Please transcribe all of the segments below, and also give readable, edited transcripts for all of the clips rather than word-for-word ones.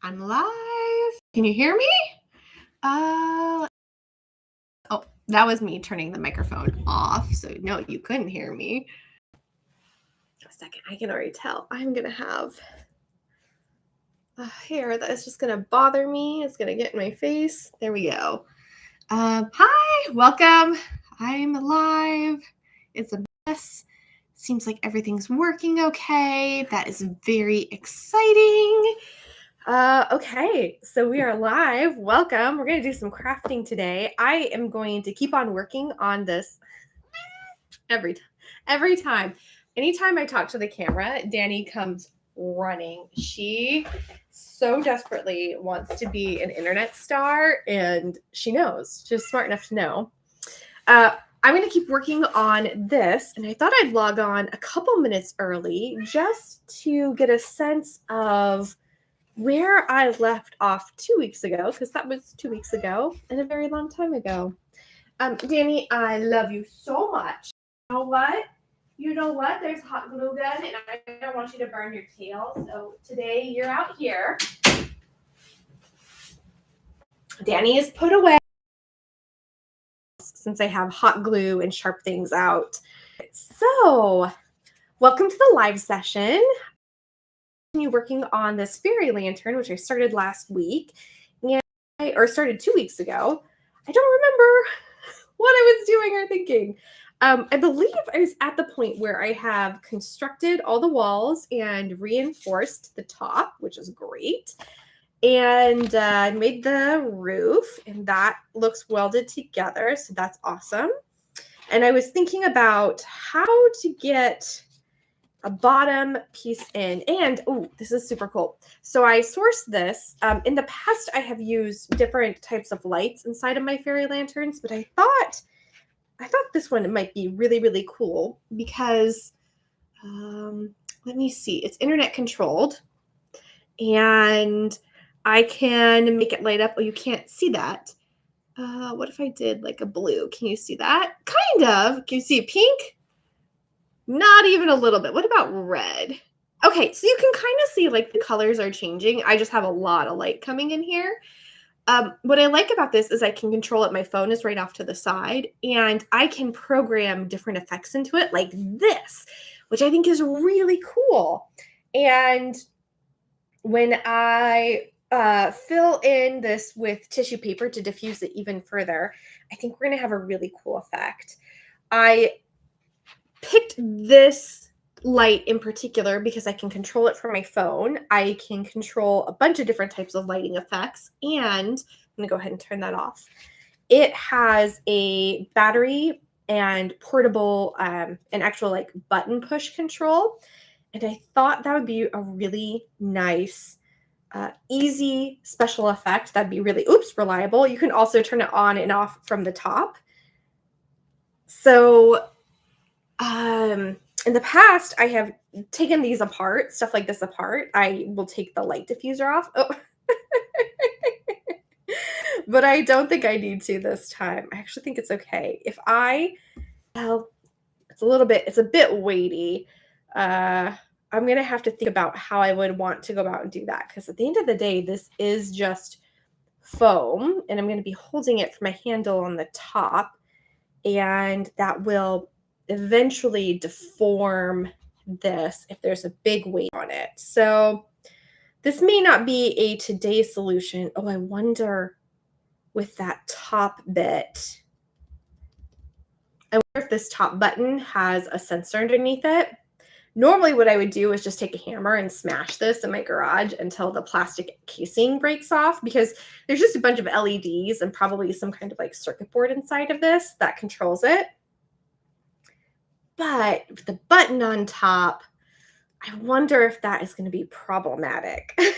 I'm live. Can you hear me? Oh, that was me turning the microphone off. So no, you couldn't hear me. A second, I can already tell. I'm going to have hair that is just going to bother me. It's going to get in my face. There we go. Hi, welcome. I'm live. It's a mess. Seems like everything's working okay. That is very exciting. Okay, so we are live. Welcome. We're going to do some crafting today. I am going to keep on working on this every time. Anytime I talk to the camera, Danny comes running. She so desperately wants to be an internet star, and she knows. She's smart enough to know. I'm going to keep working on this, and I thought I'd log on a couple minutes early just to get a sense of where I left off 2 weeks ago, because that was 2 weeks ago and a very long time ago. Danny, I love you so much. You know what? There's a hot glue gun, and I don't want you to burn your tail. So today you're out here. Danny is put away since I have hot glue and sharp things out. So welcome to the live session. Working on this fairy lantern, which I started last week, or started 2 weeks ago. I don't remember what I was doing or thinking. I believe I was at the point where I have constructed all the walls and reinforced the top, which is great. And I made the roof, and that looks welded together, so that's awesome. And I was thinking about how to get a bottom piece in, and this is super cool. So I sourced this. In the past, I have used different types of lights inside of my fairy lanterns, but I thought this one might be really, really cool because, let me see, it's internet controlled, and I can make it light up. Oh, you can't see that. What if I did like a blue? Can you see that? Kind of. Can you see pink? Not even a little bit. What about red? Okay, so you can kind of see like the colors are changing. I just have a lot of light coming in here. What I like about this is I can control it. My phone is right off to the side, and I can program different effects into it like this, which I think is really cool. And when I fill in this with tissue paper to diffuse it even further, I think we're going to have a really cool effect. I picked this light in particular because I can control it from my phone. I can control a bunch of different types of lighting effects, and I'm going to go ahead and turn that off. It has a battery and portable, an actual like button push control. And I thought that would be a really nice, easy special effect. That'd be really, reliable. You can also turn it on and off from the top. So, in the past, I have taken these apart, stuff like this apart. I will take the light diffuser off. Oh. But I don't think I need to this time. I actually think it's okay. It's a bit weighty. I'm going to have to think about how I would want to go about and do that, because at the end of the day, this is just foam, and I'm going to be holding it from my handle on the top, and that will eventually deform this if there's a big weight on it. So this may not be a today solution. Oh, I wonder with that top bit, I wonder if this top button has a sensor underneath it. Normally what I would do is just take a hammer and smash this in my garage until the plastic casing breaks off, because there's just a bunch of LEDs and probably some kind of like circuit board inside of this that controls it. But with the button on top, I wonder if that is going to be problematic. I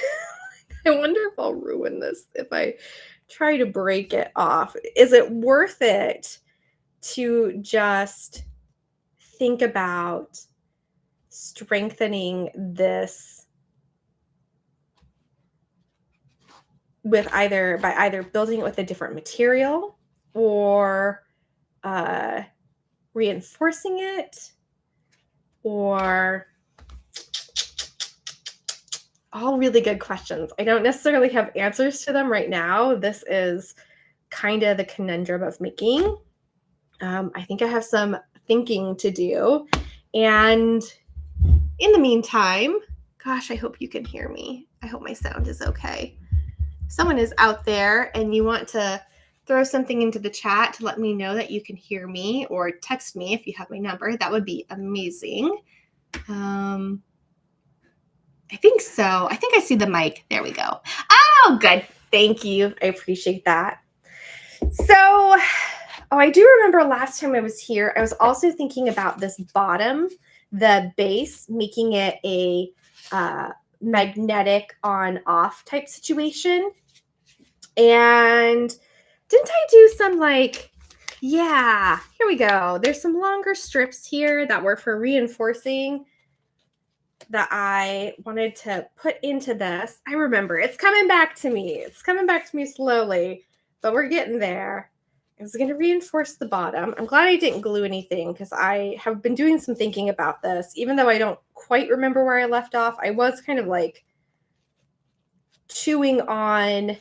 wonder if I'll ruin this if I try to break it off. Is it worth it to just think about strengthening this with by either building it with a different material or reinforcing it, or all really good questions. I don't necessarily have answers to them right now. This is kind of the conundrum of making. I think I have some thinking to do. And in the meantime, gosh, I hope you can hear me. I hope my sound is okay. If someone is out there and you want to throw something into the chat to let me know that you can hear me, or text me if you have my number, that would be amazing. I think so. I think I see the mic. There we go. Oh, good. Thank you. I appreciate that. So, I do remember last time I was here, I was also thinking about this bottom, the base, making it a magnetic on-off type situation. And didn't I do some yeah, here we go. There's some longer strips here that were for reinforcing that I wanted to put into this. I remember it's coming back to me. It's coming back to me slowly, but we're getting there. I was going to reinforce the bottom. I'm glad I didn't glue anything because I have been doing some thinking about this. Even though I don't quite remember where I left off, I was kind of chewing on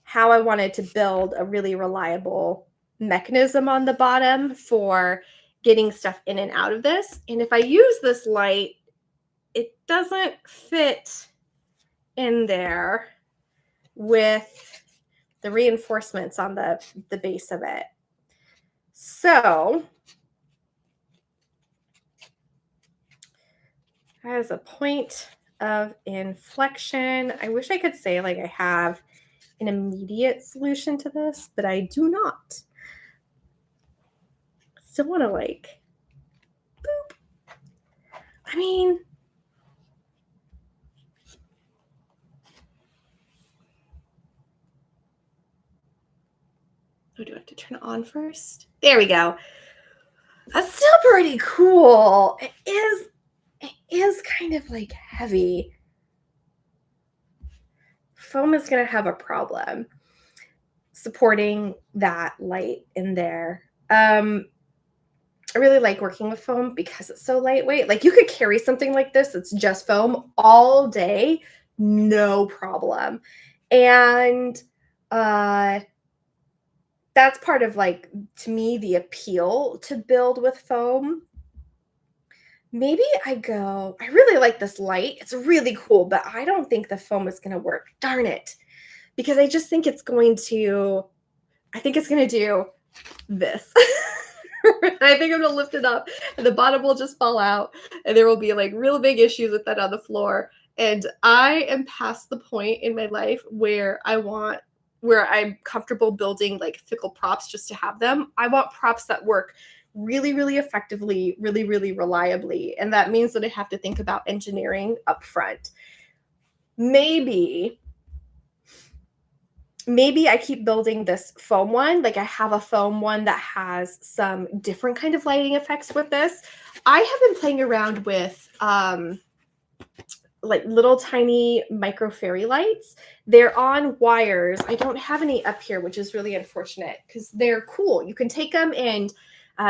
how I wanted to build a really reliable mechanism on the bottom for getting stuff in and out of this. And if I use this light, it doesn't fit in there with the reinforcements on the base of it. So as a point of inflection, I wish I could say I have an immediate solution to this, but I do not. Still want to boop. I mean, oh, do I have to turn it on first? There we go. That's still pretty cool. It is kind of heavy. Foam is going to have a problem supporting that light in there. I really like working with foam because it's so lightweight. You could carry something like this that's just foam all day, no problem. And that's part of to me, the appeal to build with foam. Maybe I really like this light. It's really cool, but I don't think the foam is going to work. Darn it. Because I just think it's going to do this. I think I'm going to lift it up and the bottom will just fall out and there will be real big issues with that on the floor. And I am past the point in my life where I'm comfortable building fickle props just to have them. I want props that work really, really effectively, really, really reliably. And that means that I have to think about engineering up front. Maybe I keep building this foam one. I have a foam one that has some different kind of lighting effects with this. I have been playing around with little tiny micro fairy lights. They're on wires. I don't have any up here, which is really unfortunate because they're cool. You can take them and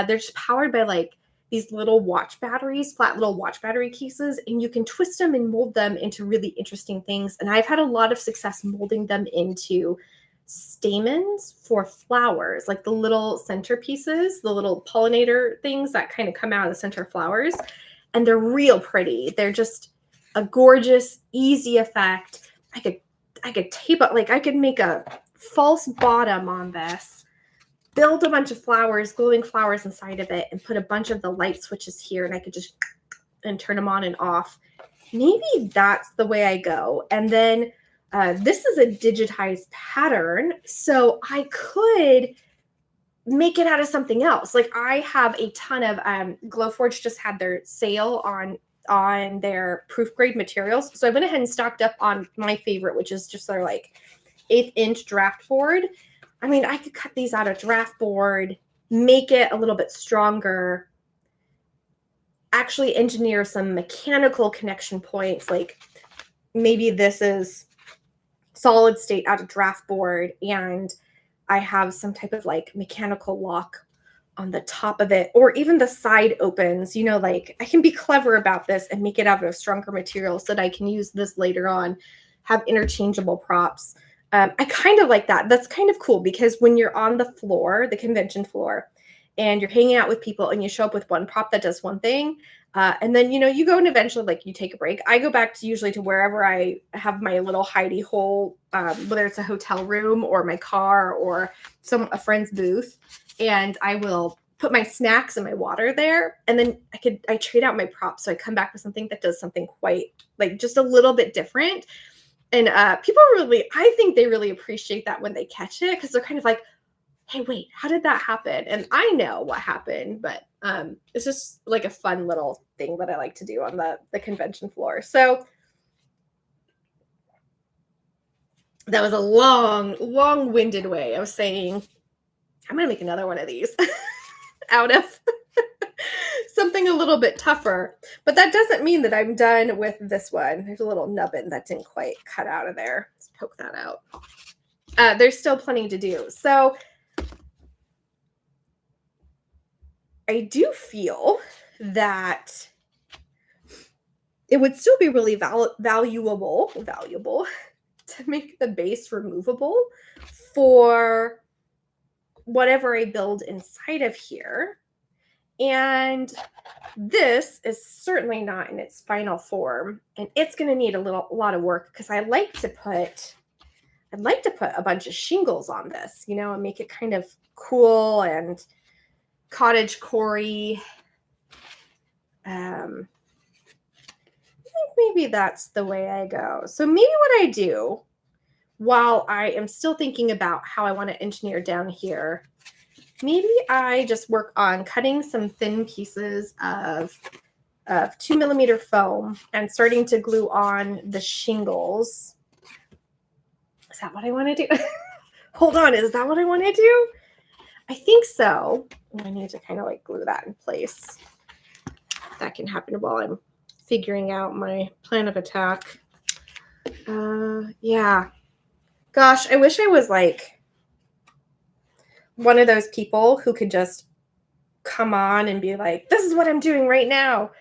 they're just powered by these little watch batteries, flat little watch battery cases, and you can twist them and mold them into really interesting things. And I've had a lot of success molding them into stamens for flowers, the little centerpieces, the little pollinator things that kind of come out of the center of flowers. And they're real pretty. They're just a gorgeous, easy effect. I could tape it, I could make a false bottom on this, build a bunch of flowers, glowing flowers inside of it, and put a bunch of the light switches here, and I could just and turn them on and off. Maybe that's the way I go. And then this is a digitized pattern, so I could make it out of something else. I have a ton of Glowforge just had their sale on their proof grade materials. So I went ahead and stocked up on my favorite, which is just their 1/8-inch draft board. I mean, I could cut these out of draft board, make it a little bit stronger, actually engineer some mechanical connection points. Maybe this is solid state out of draft board and I have some type of mechanical lock on the top of it, or even the side opens, like I can be clever about this and make it out of a stronger material so that I can use this later on, have interchangeable props. I kind of like that. That's kind of cool because when you're on the floor, the convention floor, and you're hanging out with people and you show up with one prop that does one thing, and then you go and eventually like you take a break. I go back to usually to wherever I have my little hidey hole, whether it's a hotel room or my car or a friend's booth, and I will put my snacks and my water there, and then I trade out my props, so I come back with something that does something quite like just a little bit different. And people I think they really appreciate that when they catch it, because they're kind of like, hey, wait, how did that happen? And I know what happened, but it's just like a fun little thing that I like to do on the convention floor. So that was a long-winded way of saying I'm going to make another one of these out of something a little bit tougher. But that doesn't mean that I'm done with this one. There's a little nubbin that didn't quite cut out of there. Let's poke that out. There's still plenty to do. So I do feel that it would still be really valuable to make the base removable for whatever I build inside of here. And this is certainly not in its final form, and it's going to need a lot of work because I'd like to put a bunch of shingles on this, and make it kind of cool and cottage core-y. I think maybe that's the way I go. So maybe what I do while I am still thinking about how I want to engineer down here, maybe I just work on cutting some thin pieces of 2mm foam and starting to glue on the shingles. Is that what I want to do? Hold on, is that what I want to do? I think so. I need to kind of like glue that in place. That can happen while I'm figuring out my plan of attack. Yeah. Gosh, I wish I was like one of those people who could just come on and be like, this is what I'm doing right now.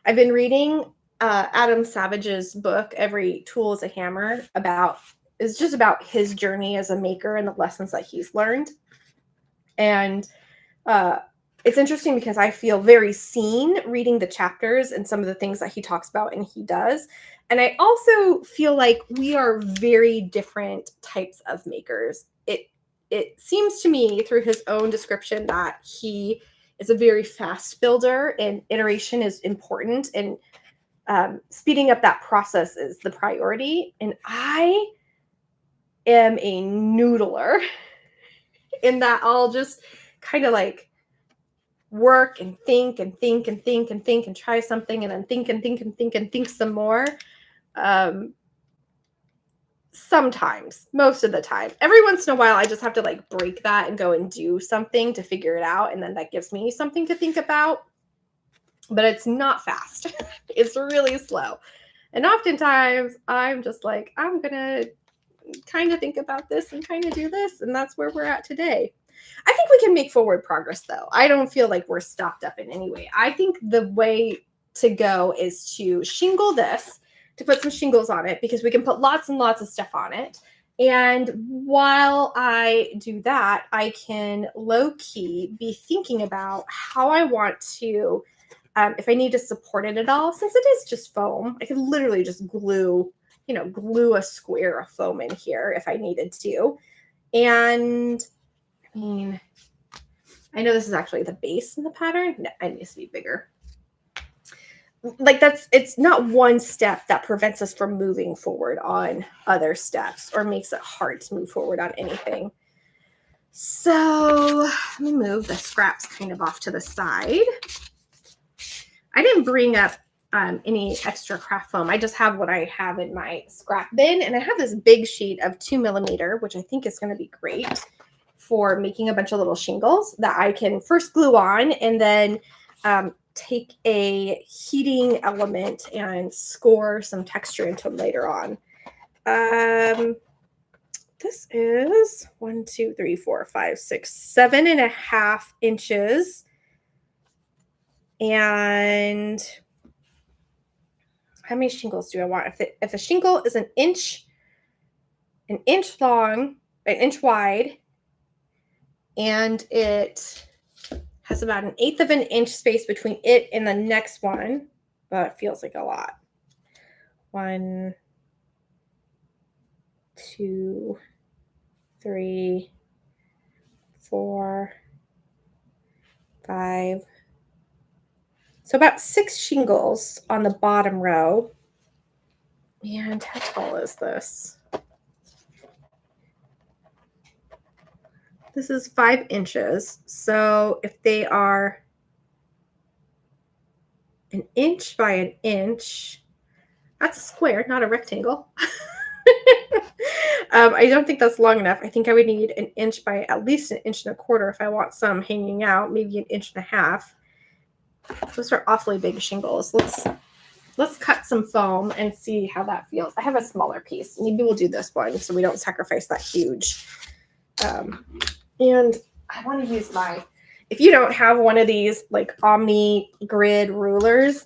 I've been reading Adam Savage's book, Every Tool is a Hammer, it's just about his journey as a maker and the lessons that he's learned. And it's interesting because I feel very seen reading the chapters and some of the things that he talks about and he does. And I also feel like we are very different types of makers. It seems to me through his own description that he is a very fast builder and iteration is important, and speeding up that process is the priority. And I am a noodler in that I'll just kind of like work and think and think and think and think and try something and then think and think and think and think some more. Sometimes, most of the time. Every once in a while, I just have to like break that and go and do something to figure it out. And then that gives me something to think about. But it's not fast. It's really slow. And oftentimes I'm just like, I'm going to kind of think about this and kind of do this. And that's where we're at today. I think we can make forward progress, though. I don't feel like we're stopped up in any way. I think the way to go is to shingle this, to put some shingles on it, because we can put lots and lots of stuff on it. And while I do that, I can low-key be thinking about how I want to, if I need to support it at all, since it is just foam, I can literally just glue a square of foam in here if I needed to. And I mean, I know this is actually the base in the pattern. No, it needs to be bigger. Like it's not one step that prevents us from moving forward on other steps or makes it hard to move forward on anything. So let me move the scraps kind of off to the side. I didn't bring up any extra craft foam. I just have what I have in my scrap bin, and I have this big sheet of 2mm, which I think is going to be great for making a bunch of little shingles that I can first glue on and then take a heating element and score some texture into them later on. this is 1, 2, 3, 4, 5, 6, 7.5 inches. And how many shingles do I want? If a shingle is an inch long, an inch wide, and it has about 1/8 of an inch space between it and the next one, but it feels like a lot. 1, 2, 3, 4, 5. So about 6 shingles on the bottom row. And how tall is this? This is 5 inches. So if they are an inch by an inch, that's a square, not a rectangle. I don't think that's long enough. I think I would need an inch by at least 1.25 inches if I want some hanging out, maybe 1.5 inches. Those are awfully big shingles. Let's cut some foam and see how that feels. I have a smaller piece. Maybe we'll do this one so we don't sacrifice that huge. And I want to use if you don't have one of these like Omni grid rulers,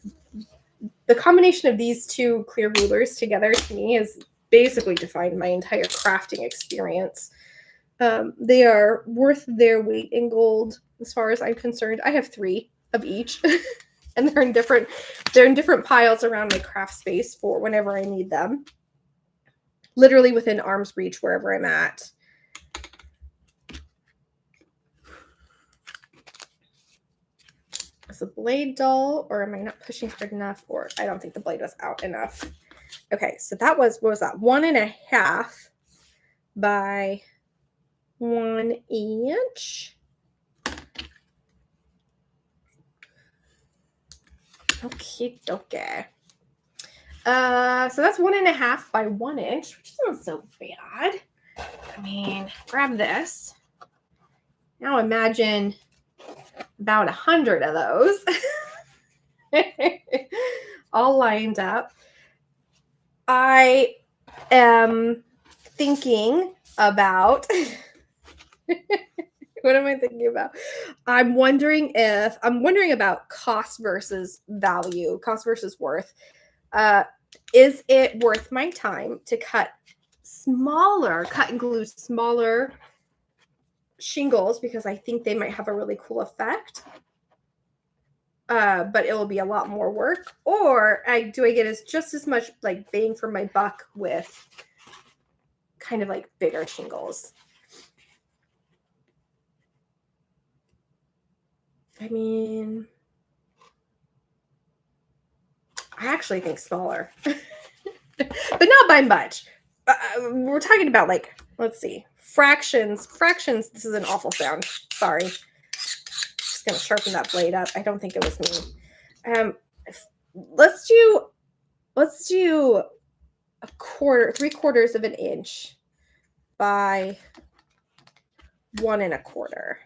the combination of these two clear rulers together to me is basically defined my entire crafting experience. They are worth their weight in gold as far as I'm concerned. I have 3 of each and they're in different piles around my craft space for whenever I need them. Literally within arm's reach wherever I'm at. Is the blade dull, or am I not pushing hard enough, or I don't think the blade was out enough. Okay, so that was, what was that? 1.5 by 1 inch. Okay. So that's 1.5 by 1 inch, which isn't so bad. I mean, grab this. Now imagine about 100 of those all lined up. I am thinking about what am I thinking about? I'm wondering about cost versus value, cost versus worth. Is it worth my time to cut and glue smaller shingles because I think they might have a really cool effect, but it will be a lot more work, or do I get just as much like bang for my buck with kind of like bigger shingles? I mean, I actually think smaller, but not by much. We're talking about like, let's see, fractions. This is an awful sound. Sorry. Just going to sharpen that blade up. I don't think it was me. Let's do 3/4 of an inch by 1.25.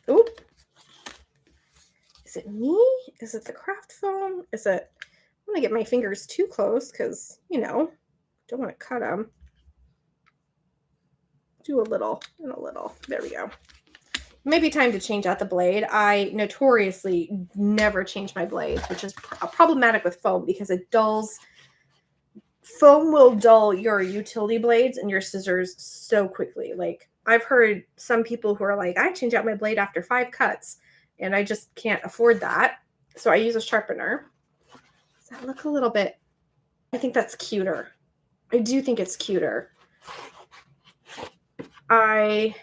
Oop. Is it me? Is it the craft foam? Is it? I'm going to get my fingers too close because, don't want to cut them. Do a little and a little. There we go. Maybe time to change out the blade. I notoriously never change my blades, which is problematic with foam because it dulls. Foam will dull your utility blades and your scissors so quickly. Like, I've heard some people who are like, I change out my blade after 5 cuts, and I just can't afford that. So I use a sharpener. Does that look a little bit? I think that's cuter. I do think it's cuter. I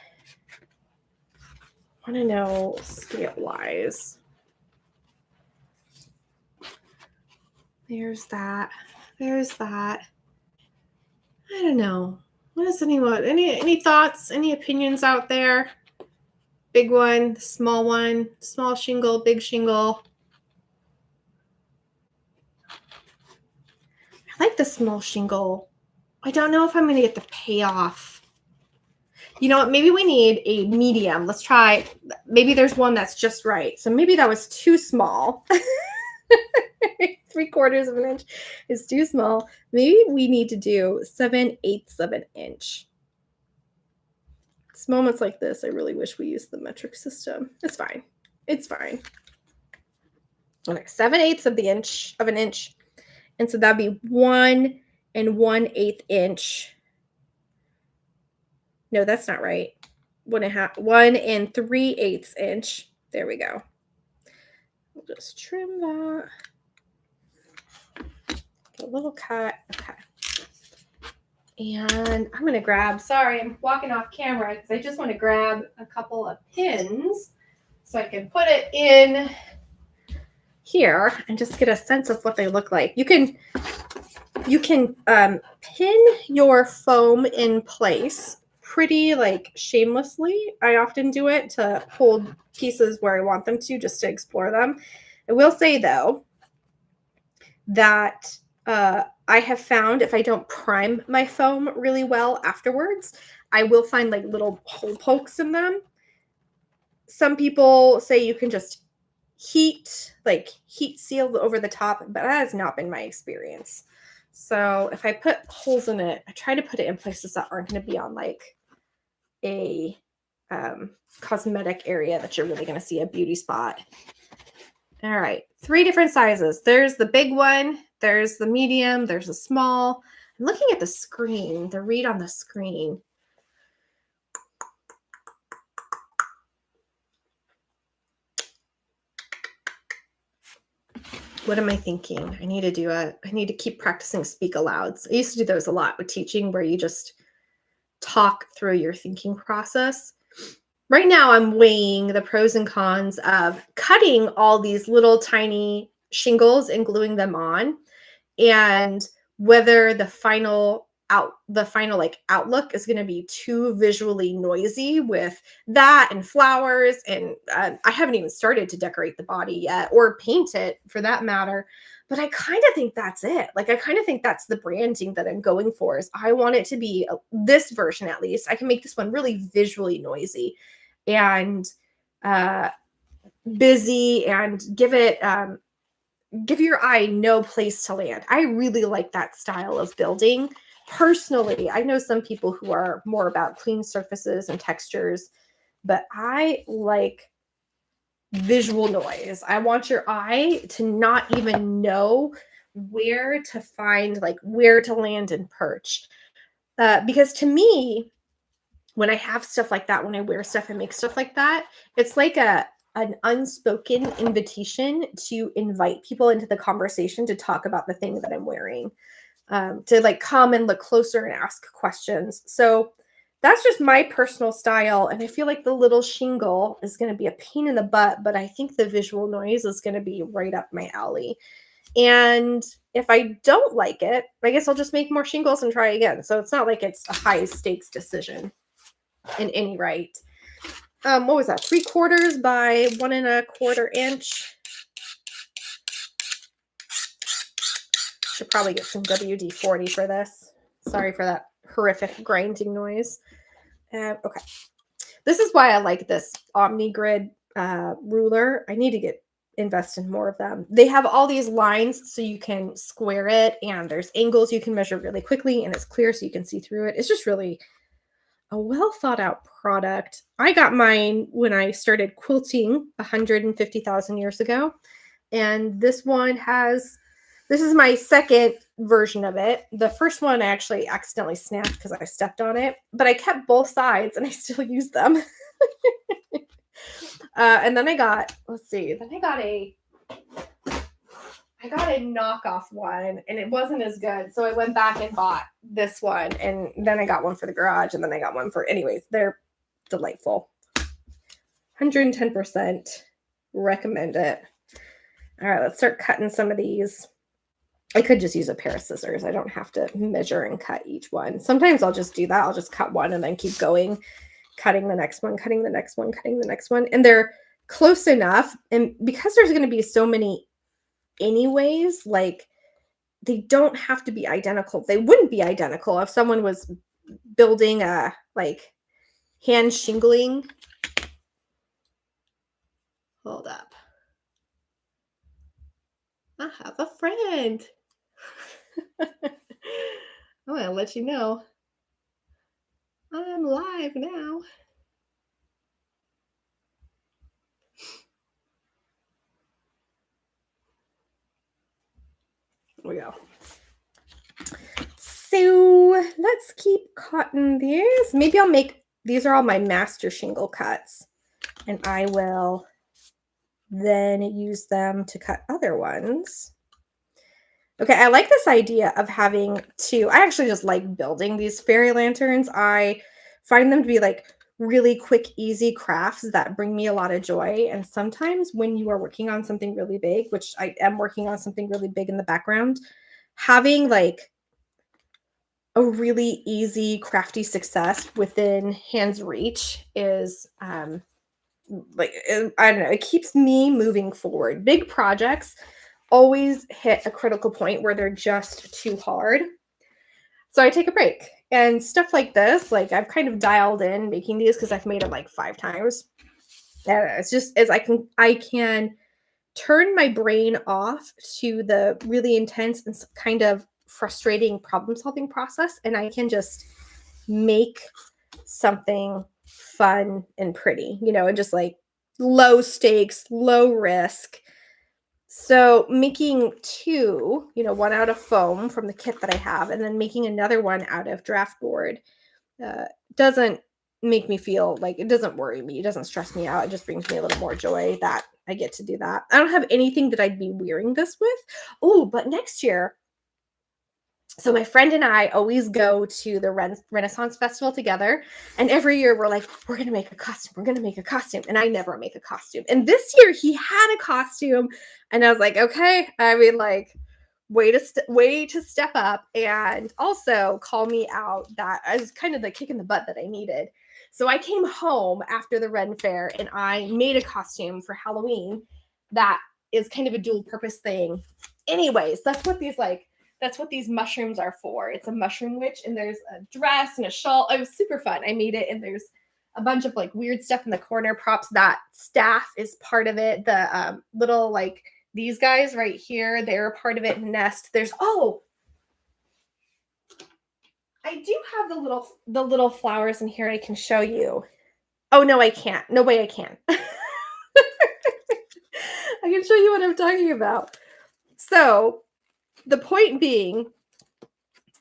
want to know scale-wise. There's that. I don't know. What does anyone? Any thoughts? Any opinions out there? Big one, small shingle, big shingle. I like the small shingle. I don't know if I'm going to get the payoff. You know what? Maybe we need a medium. Let's try. Maybe there's one that's just right. So maybe that was too small. 3/4 of an inch is too small. Maybe we need to do 7/8 of an inch. It's moments like this, I really wish we used the metric system. It's fine. It's fine. Okay, 7/8 of an inch. And so that'd be 1 1/8 inch. No, that's not right. 1 3/8 inch. There we go. We'll just trim that. A little cut. Okay. And I'm going to grab, sorry, I'm walking off camera because I just want to grab a couple of pins so I can put it in here and just get a sense of what they look like. You can pin your foam in place pretty like shamelessly. I often do it to hold pieces where I want them to, just to explore them. I will say though that I have found if I don't prime my foam really well afterwards, I will find like little hole pokes in them. Some people say you can just heat seal over the top, but that has not been my experience. So if I put holes in it, I try to put it in places that aren't going to be on like a cosmetic area that you're really going to see a beauty spot. All right, 3 different sizes. There's the big one, there's the medium, there's the small. I'm looking at the screen, the read on the screen. What am I thinking? I need to keep practicing speak alouds. I used to do those a lot with teaching where you just talk through your thinking process. Right now I'm weighing the pros and cons of cutting all these little tiny shingles and gluing them on, and whether the final outlook is going to be too visually noisy with that and flowers. And I haven't even started to decorate the body yet or paint it for that matter. But I kind of think that's it. Like, I kind of think that's the branding that I'm going for. Is I want it to be this version, at least. I can make this one really visually noisy and busy and give your eye no place to land. I really like that style of building. Personally, I know some people who are more about clean surfaces and textures, but I like visual noise. I want your eye to not even know where to find, like where to land and perch. Because to me, when I have stuff like that, when I wear stuff and make stuff like that, it's like an unspoken invitation to invite people into the conversation to talk about the thing that I'm wearing, to like come and look closer and ask questions. So that's just my personal style. And I feel like the little shingle is going to be a pain in the butt, but I think the visual noise is going to be right up my alley. And if I don't like it, I guess I'll just make more shingles and try again. So it's not like it's a high stakes decision in any right. What was that? 3/4 by 1 1/4 inch. Should probably get some WD-40 for this. Sorry for that horrific grinding noise. Okay. This is why I like this OmniGrid ruler. I need to invest in more of them. They have all these lines so you can square it, and there's angles you can measure really quickly, and it's clear so you can see through it. It's just really a well thought out product. I got mine when I started quilting 150,000 years ago. And this is my second version of it. The first one I actually accidentally snapped because I stepped on it, but I kept both sides and I still use them. And then I got a knockoff one and it wasn't as good. So I went back and bought this one, and then I got one for the garage, and then I got one for, anyways, they're delightful. 110% recommend it. All right, let's start cutting some of these. I could just use a pair of scissors. I don't have to measure and cut each one. Sometimes I'll just do that. I'll just cut one and then keep going, cutting the next one, cutting the next one, cutting the next one. And they're close enough. And because there's going to be so many anyways, like, they don't have to be identical. They wouldn't be identical if someone was building a like hand shingling. Hold up. I have a friend. I'm gonna let you know I'm live now. Here we go. So let's keep cutting these. Maybe I'll make, these are all my master shingle cuts, and I will then use them to cut other ones. Okay, I like this idea of having two. I actually just like building these fairy lanterns. I find them to be like really quick, easy crafts that bring me a lot of joy. And sometimes when you are working on something really big, which I am working on something really big in the background, having like a really easy, crafty success within hand's reach is like, I don't know, it keeps me moving forward. Big projects always hit a critical point where they're just too hard. So I take a break. And stuff like this, like I've kind of dialed in making these because I've made them like 5 times. And it's just as I can turn my brain off to the really intense and kind of frustrating problem solving process, and I can just make something fun and pretty, and just like low stakes, low risk. So making two, one out of foam from the kit that I have, and then making another one out of draft board doesn't make me feel like, it doesn't worry me. It doesn't stress me out. It just brings me a little more joy that I get to do that. I don't have anything that I'd be wearing this with. Oh, but next year, so my friend and I always go to the Renaissance Festival together. And every year we're like, we're going to make a costume. We're going to make a costume. And I never make a costume. And this year he had a costume. And I was like, okay, I mean, like, way to step up and also call me out. That I was kind of the kick in the butt that I needed. So I came home after the Ren Fair and I made a costume for Halloween that is kind of a dual purpose thing. Anyways, that's what these mushrooms are for. It's a mushroom witch, and there's a dress and a shawl. It was super fun. I made it, and there's a bunch of like weird stuff in the corner. Props. That staff is part of it. The little like these guys right here, they're a part of it. Nest. There's I do have the little flowers in here I can show you. Oh no, I can't. No way I can. I can show you what I'm talking about. So the point being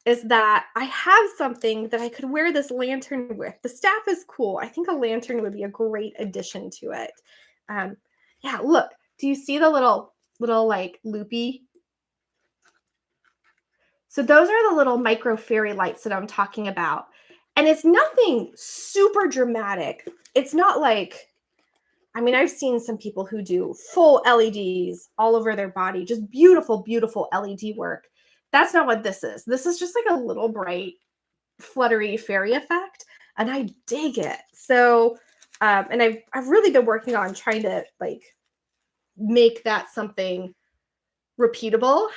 is that I have something that I could wear this lantern with. The staff is cool. I think a lantern would be a great addition to it. Yeah, look. Do you see the little like loopy? So those are the little micro fairy lights that I'm talking about. And it's nothing super dramatic. It's not like, I mean, I've seen some people who do full LEDs all over their body, just beautiful, beautiful LED work. That's not what this is. This is just like a little bright, fluttery fairy effect, and I dig it. So, and I've really been working on trying to like make that something repeatable.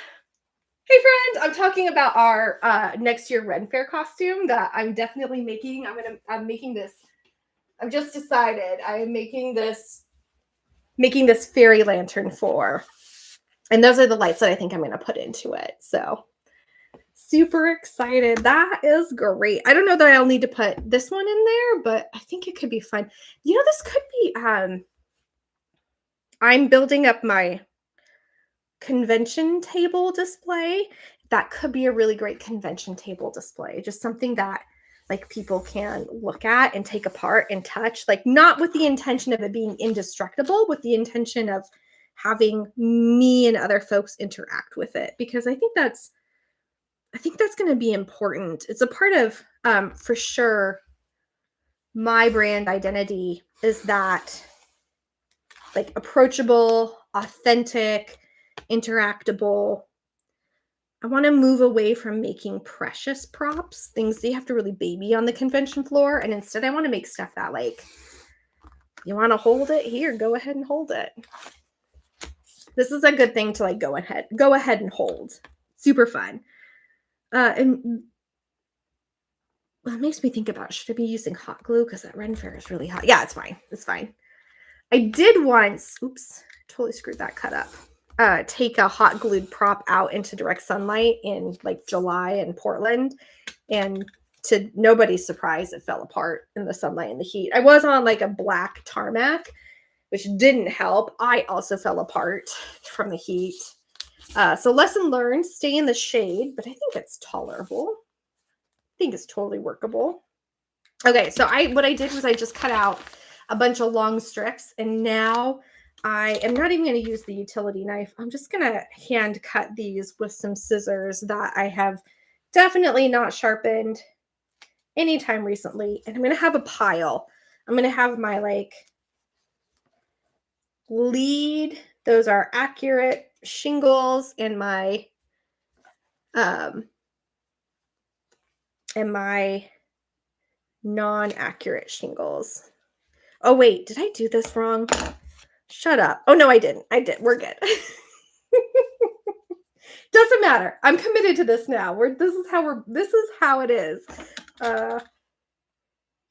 Hey friend, I'm talking about our next year Ren Fair costume that I'm definitely making. I'm making this. I've just decided I am making this fairy lantern for. And those are the lights that I think I'm going to put into it. So super excited. That is great. I don't know that I'll need to put this one in there, but I think it could be fun. This could be, I'm building up my convention table display. That could be a really great convention table display. Just something that like people can look at and take apart and touch, like not with the intention of it being indestructible, with the intention of having me and other folks interact with it, because I think that's going to be important. It's a part of, for sure, my brand identity is that like approachable, authentic, interactable. I want to move away from making precious props, things that you have to really baby on the convention floor. And instead I want to make stuff that like, you want to hold it here, go ahead and hold it. This is a good thing to like go ahead and hold. Super fun. And that makes me think about, should I be using hot glue? Because that Ren Fair is really hot. Yeah, it's fine. It's fine. I did once, oops, totally screwed that cut up. take a hot glued prop out into direct sunlight in like July in Portland, and to nobody's surprise, it fell apart in the sunlight and the heat. I was on like a black tarmac, which didn't help. I also fell apart from the heat. So lesson learned, stay in the shade, but I think it's tolerable. I think it's totally workable. Okay, so what I did was I just cut out a bunch of long strips, and now I am not even going to use the utility knife. I'm just going to hand cut these with some scissors that I have definitely not sharpened anytime recently. And I'm going to have a pile. I'm going to have my like lead. Those are accurate shingles, and my non-accurate shingles. Oh wait, did I do this wrong? Shut up. Oh no, I didn't. I did. We're good. Doesn't matter. I'm committed to this now. This is how it is. Yeah,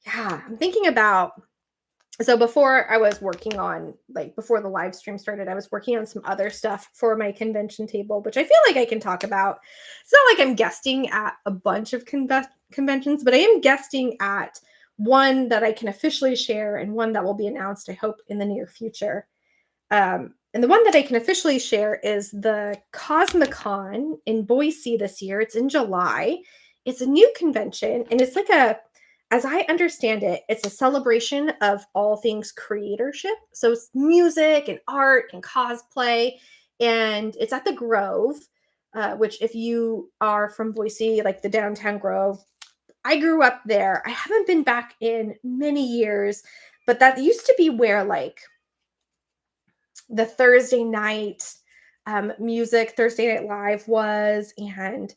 I'm thinking about, so before I was working on, like before the live stream started, I was working on some other stuff for my convention table, which I feel like I can talk about. It's not like I'm guesting at a bunch of conventions, but I am guesting at one that I can officially share and one that will be announced, I hope, in the near future. And the one that I can officially share is the Cosmicon in Boise this year. It's in July. It's a new convention, and it's like as I understand it, it's a celebration of all things creatorship. So it's music and art and cosplay, and it's at the Grove, which if you are from Boise, like the downtown Grove, I grew up there. I haven't been back in many years, but that used to be where like the Thursday night music, Thursday Night Live was, and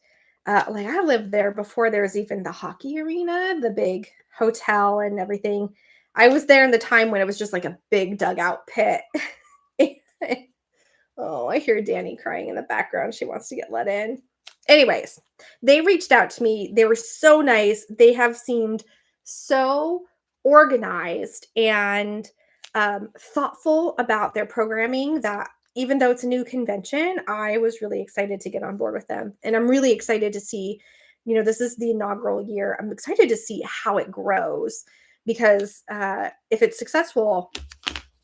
like I lived there before there was even the hockey arena, the big hotel and everything. I was there in the time when it was just like a big dugout pit. Oh, I hear Danny crying in the background. She wants to get let in. Anyways, they reached out to me. They were so nice. They have seemed so organized and thoughtful about their programming that even though it's a new convention, I was really excited to get on board with them. And I'm really excited to see, this is the inaugural year. I'm excited to see how it grows, because if it's successful,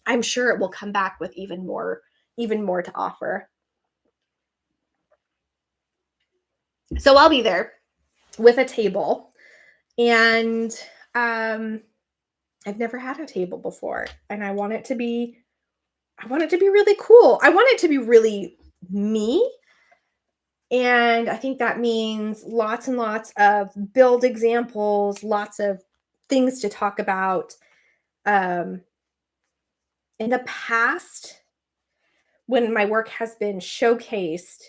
I'm sure it will come back with even more to offer. So I'll be there with a table, and I've never had a table before, and I want it to be really cool. I want it to be really me. And I think that means lots and lots of build examples, lots of things to talk about. In the past, when my work has been showcased,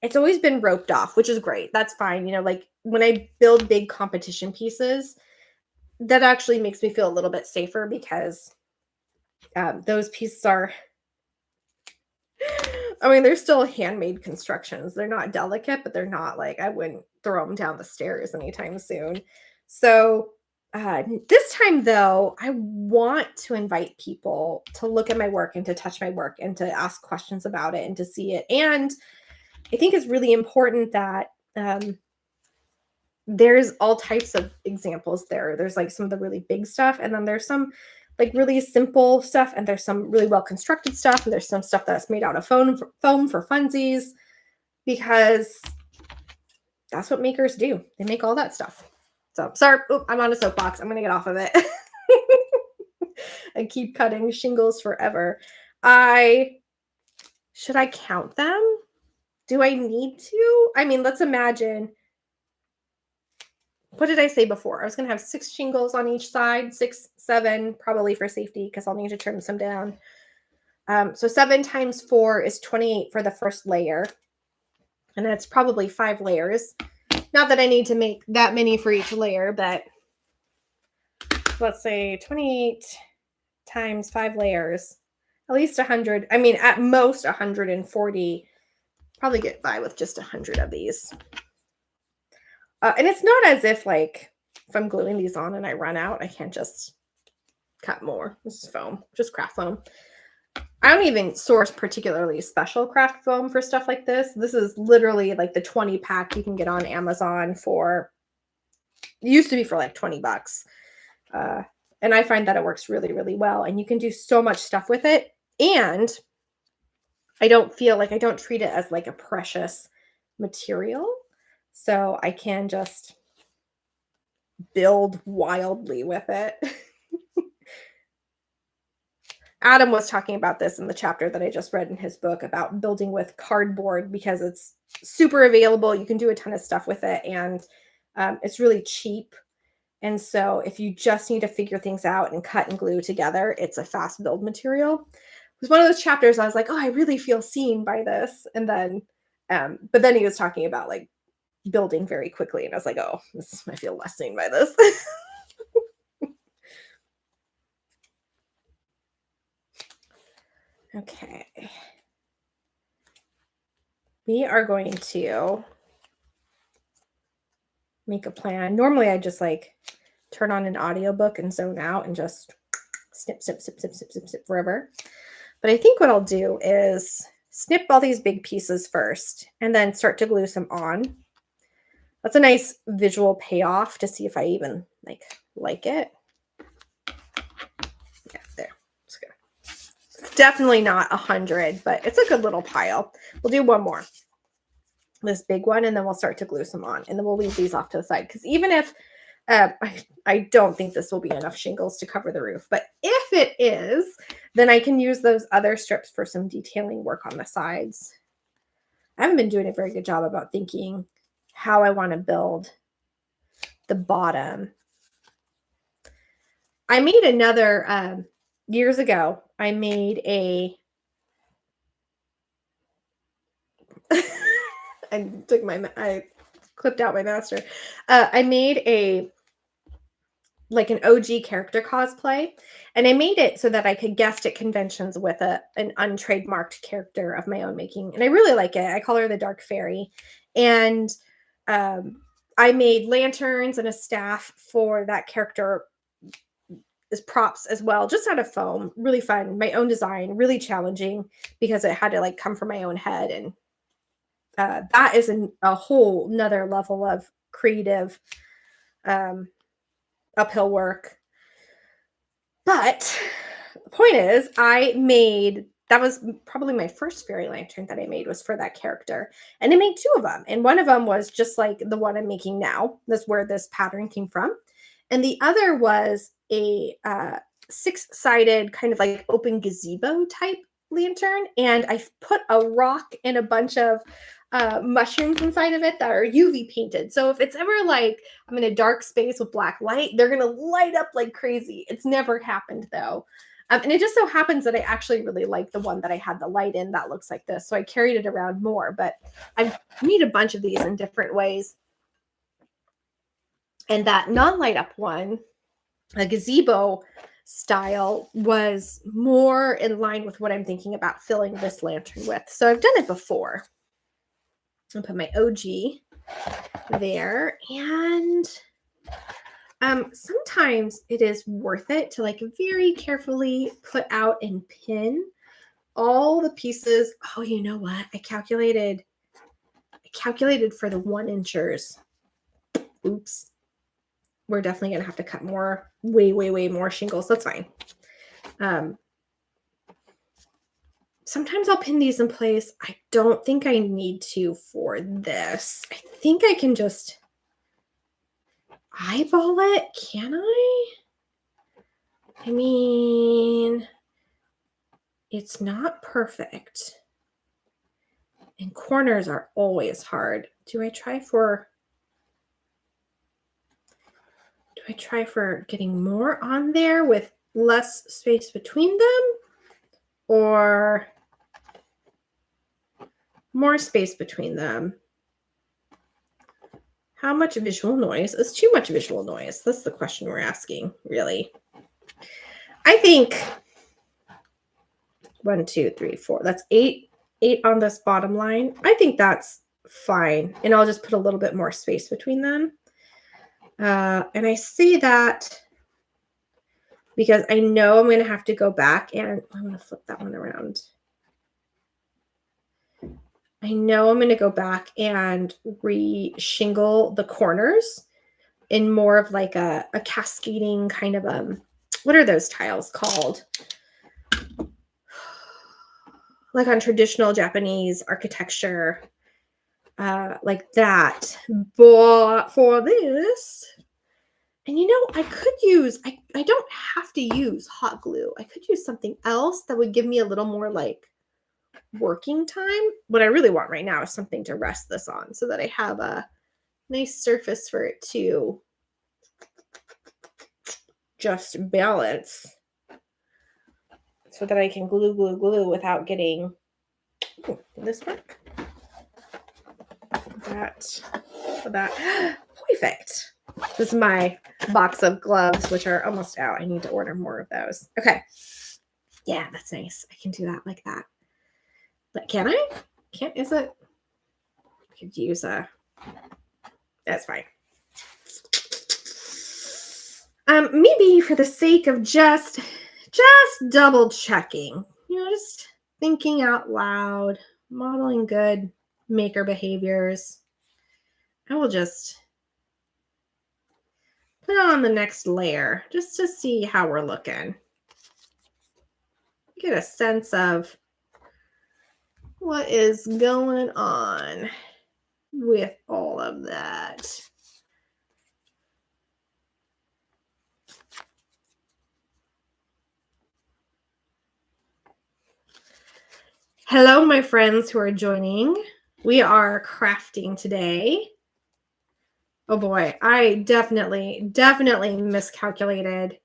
it's always been roped off, which is great. That's fine. Like when I build big competition pieces, that actually makes me feel a little bit safer, because those pieces are, they're still handmade constructions. They're not delicate, but they're not like, I wouldn't throw them down the stairs anytime soon. So this time, though, I want to invite people to look at my work and to touch my work and to ask questions about it and to see it. And I think it's really important that there's all types of examples there. There's like some of the really big stuff, and then there's some like really simple stuff, and there's some really well constructed stuff, and there's some stuff that's made out of foam for funsies, because that's what makers do. They make all that stuff. So sorry, I'm on a soapbox. I'm gonna get off of it. I keep cutting shingles forever. Should I count them? Do I need to? Let's imagine. What did I say before? I was going to have 6 shingles on each side, 6, 7, probably for safety, because I'll need to trim some down. So 7 times 4 is 28 for the first layer. And that's probably 5 layers. Not that I need to make that many for each layer, but let's say 28 times 5 layers, at least 100. At most 140. Probably get by with just 100 of these. And it's not as if, like, if I'm gluing these on and I run out, I can't just cut more. This is foam, just craft foam. I don't even source particularly special craft foam for stuff like this. This is literally like the 20 pack you can get on Amazon for, used to be for like 20 bucks. And I find that it works really, really well. And you can do so much stuff with it. And I don't treat it as like a precious material. So I can just build wildly with it. Adam was talking about this in the chapter that I just read in his book about building with cardboard because it's super available. You can do a ton of stuff with it, and it's really cheap. And so if you just need to figure things out and cut and glue together, it's a fast build material. It was one of those chapters I was like, oh, I really feel seen by this. And then, but then he was talking about like building very quickly. And I was like, oh, I feel less seen by this. Okay. We are going to make a plan. Normally I just like turn on an audiobook and zone out and just snip, snip, snip, snip, snip, snip, snip forever. But I think what I'll do is snip all these big pieces first and then start to glue some on. That's a nice visual payoff to see if I even like it. Yeah, there. It's good. It's definitely not 100, but it's a good little pile. We'll do one more. This big one, and then we'll start to glue some on, and then we'll leave these off to the side because even if I don't think this will be enough shingles to cover the roof, but if it is, then I can use those other strips for some detailing work on the sides. I haven't been doing a very good job about thinking how I want to build the bottom. I made another years ago. I made a I clipped out my master. I made an OG character cosplay, and I made it so that I could guest at conventions with an untrademarked character of my own making, and I really like it. I call her the Dark Fairy, and I made lanterns and a staff for that character as props as well, just out of foam. Really fun. My own design, really challenging because it had to come from my own head, and that is a whole nother level of creative uphill work. But the point is, that was probably my first fairy lantern that I made was for that character. And I made two of them. And one of them was just like the one I'm making now. That's where this pattern came from. And the other was a 6-sided kind of like open gazebo type lantern. And I put a rock and a bunch of mushrooms inside of it that are UV painted. So if it's ever like I'm in a dark space with black light, they're going to light up like crazy. It's never happened though. And it just so happens that I actually really like the one that I had the light in that looks like this. So I carried it around more, but I've made a bunch of these in different ways. And that non-light up one, a gazebo style, was more in line with what I'm thinking about filling this lantern with. So I've done it before. I'll put my OG there. And sometimes it is worth it to very carefully put out and pin all the pieces. Oh, you know what? I calculated for the 1-inchers. Oops. We're definitely going to have to cut more, way, way, way more shingles. That's fine. Sometimes I'll pin these in place. I don't think I need to for this. I think I can just eyeball it. Can I? I mean, it's not perfect. And corners are always hard. Do I try for getting more on there with less space between them, or more space between them? How much visual noise is too much visual noise? That's the question we're asking, really. I think 1, 2, 3, 4. That's 8 on this bottom line. I think that's fine. And I'll just put a little bit more space between them. And I see that because I know I'm going to have to go back and I'm going to flip that one around. I know I'm going to go back and re-shingle the corners in more of like a cascading kind of, what are those tiles called? Like on traditional Japanese architecture, like that. But for this, and I could use, I don't have to use hot glue. I could use something else that would give me a little more like working time. What I really want right now is something to rest this on so that I have a nice surface for it to just balance so that I can glue without getting, did this work? That, perfect. This is my box of gloves, which are almost out. I need to order more of those. Okay. Yeah, that's nice. I can do that like that. But can I? Is it? I could use that's fine. Maybe for the sake of just double checking, just thinking out loud, modeling good maker behaviors, I will just put on the next layer just to see how we're looking. Get a sense of what is going on with all of that. Hello, my friends who are joining. We are crafting today. Oh boy, I definitely miscalculated.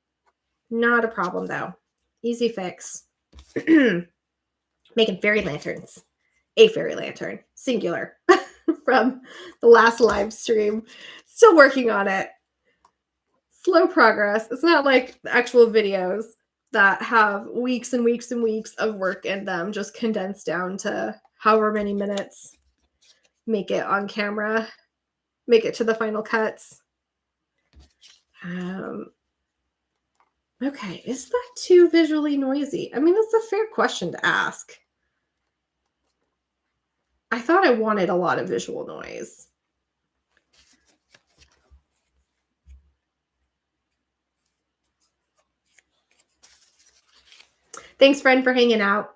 Not a problem though. Easy fix. Making fairy lanterns. A fairy lantern, singular, from the last live stream. Still working on it. Slow progress. It's not like the actual videos that have weeks and weeks and weeks of work in them, just condensed down to however many minutes. Make it on camera. Make it to the final cuts. Okay, is that too visually noisy? I mean, that's a fair question to ask. I thought I wanted a lot of visual noise. Thanks, friend, for hanging out.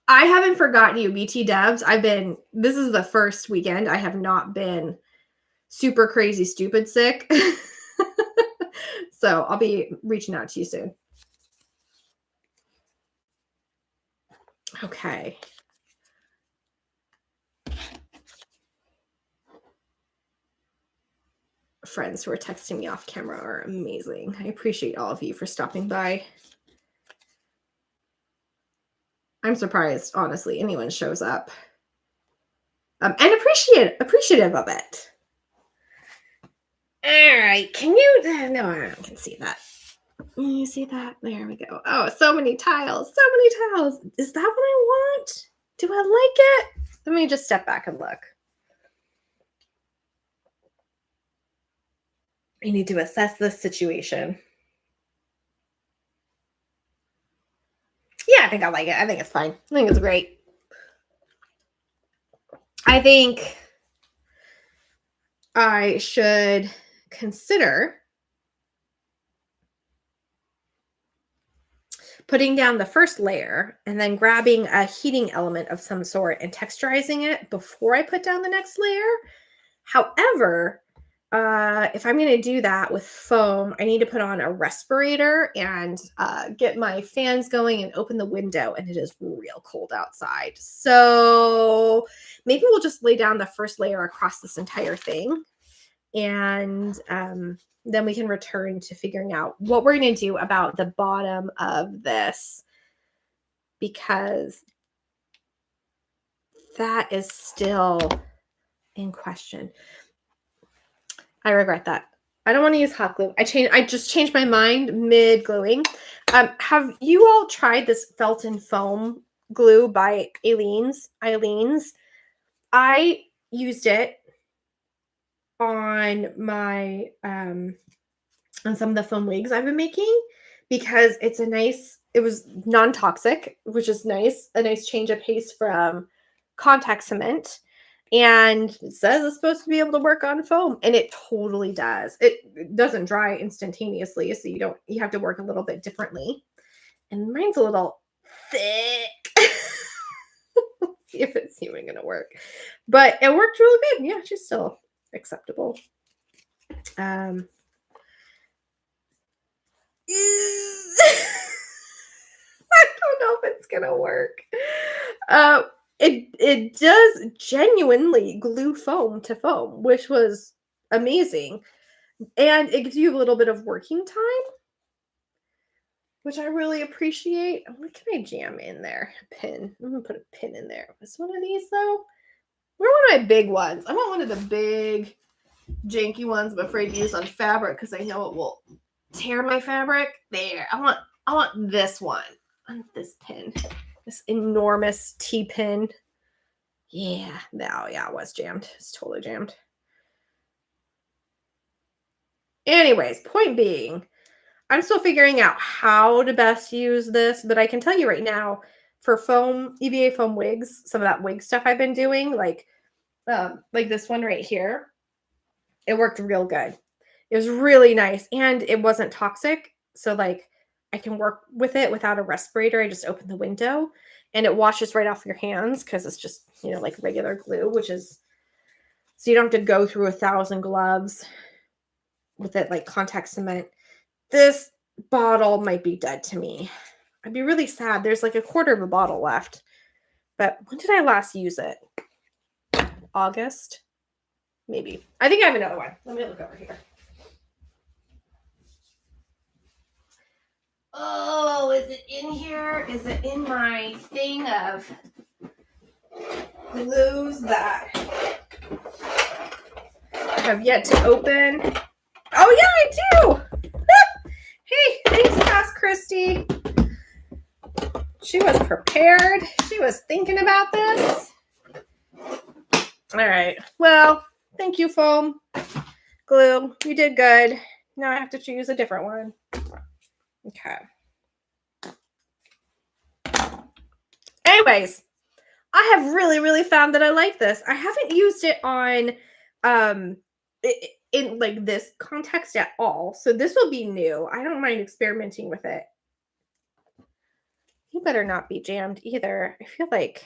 I haven't forgotten you, BT Devs. This is the first weekend I have not been super crazy stupid sick. So I'll be reaching out to you soon. Okay. Friends who are texting me off camera are amazing. I appreciate all of you for stopping by. I'm surprised, honestly, anyone shows up. And appreciative of it. All right, can you? No, I can see that. You see that? There we go. Oh, so many tiles. Is that what I want? Do I like it? Let me just step back and look. I need to assess this situation. Yeah, I think I like it. I think it's fine. I think it's great. I think I should consider putting down the first layer and then grabbing a heating element of some sort and texturizing it before I put down the next layer. However, if I'm going to do that with foam, I need to put on a respirator and get my fans going and open the window, and it is real cold outside. So maybe we'll just lay down the first layer across this entire thing, and then we can return to figuring out what we're going to do about the bottom of this, because that is still in question. I regret that. I don't want to use hot glue. I just changed my mind mid gluing. Have you all tried this felt and foam glue by Eileen's? I used it on my on some of the foam wigs I've been making because it was non-toxic, which is nice, a nice change of pace from contact cement. And it says it's supposed to be able to work on foam, and it totally does. It doesn't dry instantaneously, so you have to work a little bit differently. And mine's a little thick. Let's see if it's even gonna work. But it worked really good. Yeah, she's still acceptable. I don't know if it's gonna work. It does genuinely glue foam to foam, which was amazing. And it gives you a little bit of working time, which I really appreciate. What can I jam in there? A pin. I'm gonna put a pin in there. What's one of these though? Where are one of my big ones? I want one of the big janky ones I'm afraid to use on fabric because I know it will tear my fabric. There. I want this one. I want this pin. This enormous T-pin. Yeah. No, yeah, it was jammed. It's totally jammed. Anyways, point being, I'm still figuring out how to best use this, but I can tell you right now, for foam, EVA foam wigs, some of that wig stuff I've been doing, like this one right here, it worked real good. It was really nice, and it wasn't toxic. So like I can work with it without a respirator. I just open the window and it washes right off your hands because it's just, like regular glue, so you don't have to go through 1,000 gloves with it like contact cement. This bottle might be dead to me. I'd be really sad. There's like a quarter of a bottle left. But when did I last use it? August? Maybe. I think I have another one. Let me look over here. Oh, is it in here? Is it in my thing of glues that I have yet to open? Oh, yeah, I do. Hey, thanks, Cass Christie. She was prepared. She was thinking about this. All right. Well, thank you, foam glue. You did good. Now I have to choose a different one. Okay. Anyways, I have really, really found that I like this. I haven't used it on in like this context at all. So this will be new. I don't mind experimenting with it. You better not be jammed either. I feel like,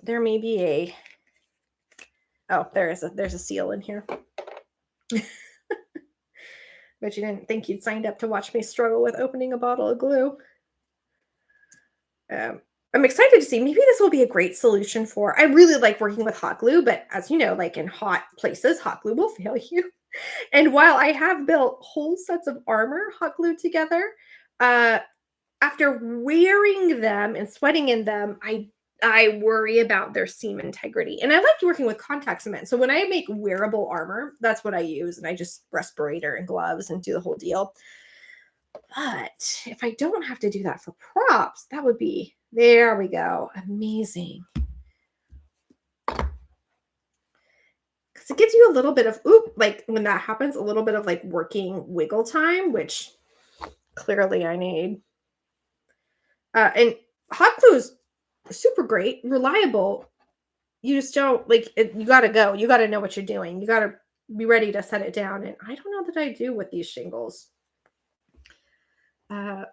there may be a, there's a seal in here. But you didn't think you'd signed up to watch me struggle with opening a bottle of glue. I'm excited to see, maybe this will be a great solution for, I really like working with hot glue, but as you know, like in hot places, hot glue will fail you. And while I have built whole sets of armor hot glued together, after wearing them and sweating in them, I worry about their seam integrity. And I like working with contact cement. So when I make wearable armor, that's what I use. And I just respirator and gloves and do the whole deal. But if I don't have to do that for props, that would be, there we go, amazing. Because it gives you a little bit of, like when that happens, a little bit of like working wiggle time, which clearly I need. And hot glue is super great, reliable. You just don't, you got to go. You got to know what you're doing. You got to be ready to set it down. And I don't know that I do with these shingles. I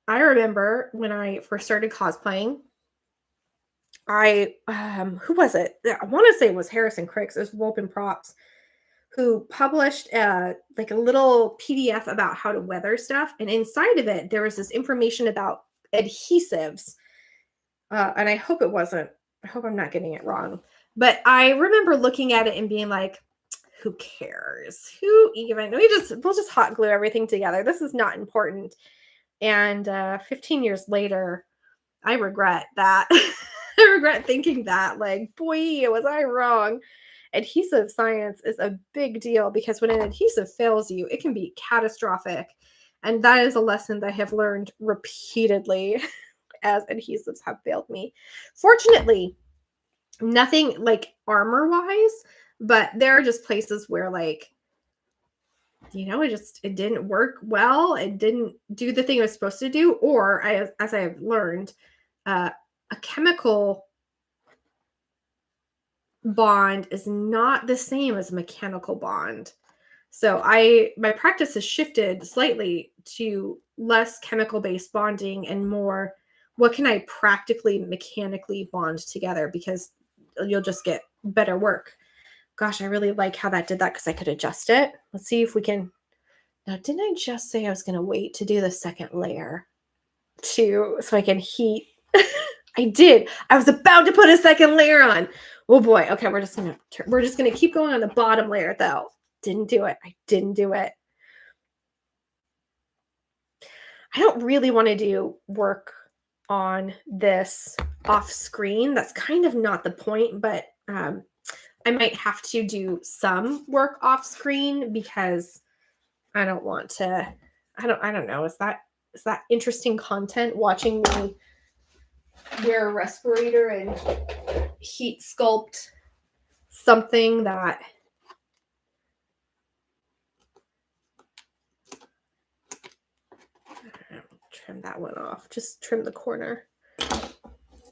remember when I first started cosplaying, who was it? I want to say it was Harrison Cricks, it was Wolpen Props, who published like a little PDF about how to weather stuff. And inside of it, there was this information about adhesives. And I hope I'm not getting it wrong. But I remember looking at it and being like, who cares? Who even? We'll just hot glue everything together. This is not important. And 15 years later, I regret that. I regret thinking that, like, boy, was I wrong. Adhesive science is a big deal because when an adhesive fails you, it can be catastrophic. And that is a lesson that I have learned repeatedly as adhesives have failed me. Fortunately, nothing like armor-wise, but there are just places where, like, it didn't work well. It didn't do the thing it was supposed to do. Or as I have learned, a chemical bond is not the same as a mechanical bond. So my practice has shifted slightly to less chemical based bonding and more what can I practically mechanically bond together, because you'll just get better work. Gosh, I really like how that did that because I could adjust it. Let's see if we can. Now, didn't I just say I was going to wait to do the second layer so I can heat? I did. I was about to put a second layer on. Oh boy. Okay, we're just gonna keep going on the bottom layer though. Didn't do it. I didn't do it. I don't really want to do work on this off screen. That's kind of not the point, but I might have to do some work off screen because I don't want to. I don't know. Is that interesting content? Watching me wear a respirator and heat sculpt something that trim that one off. Just trim the corner.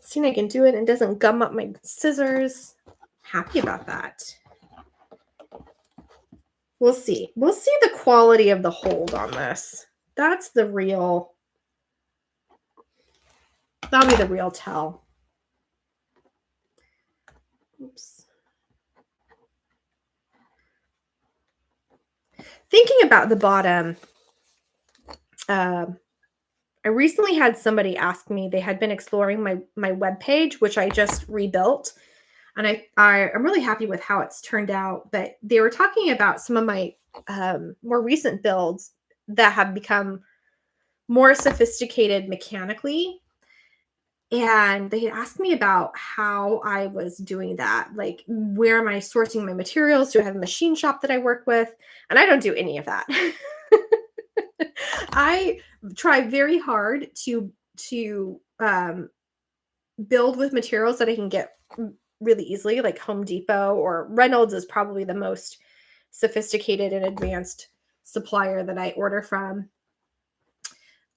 See, I can do it and it doesn't gum up my scissors. Happy about that. We'll see. We'll see the quality of the hold on this. That'll be the real tell. Oops. Thinking about the bottom, I recently had somebody ask me, they had been exploring my webpage, which I just rebuilt. And I'm really happy with how it's turned out. But they were talking about some of my more recent builds that have become more sophisticated mechanically. And they had asked me about how I was doing that. Like, where am I sourcing my materials? Do I have a machine shop that I work with? And I don't do any of that. I try very hard to build with materials that I can get really easily, like Home Depot or Reynolds is probably the most sophisticated and advanced supplier that I order from.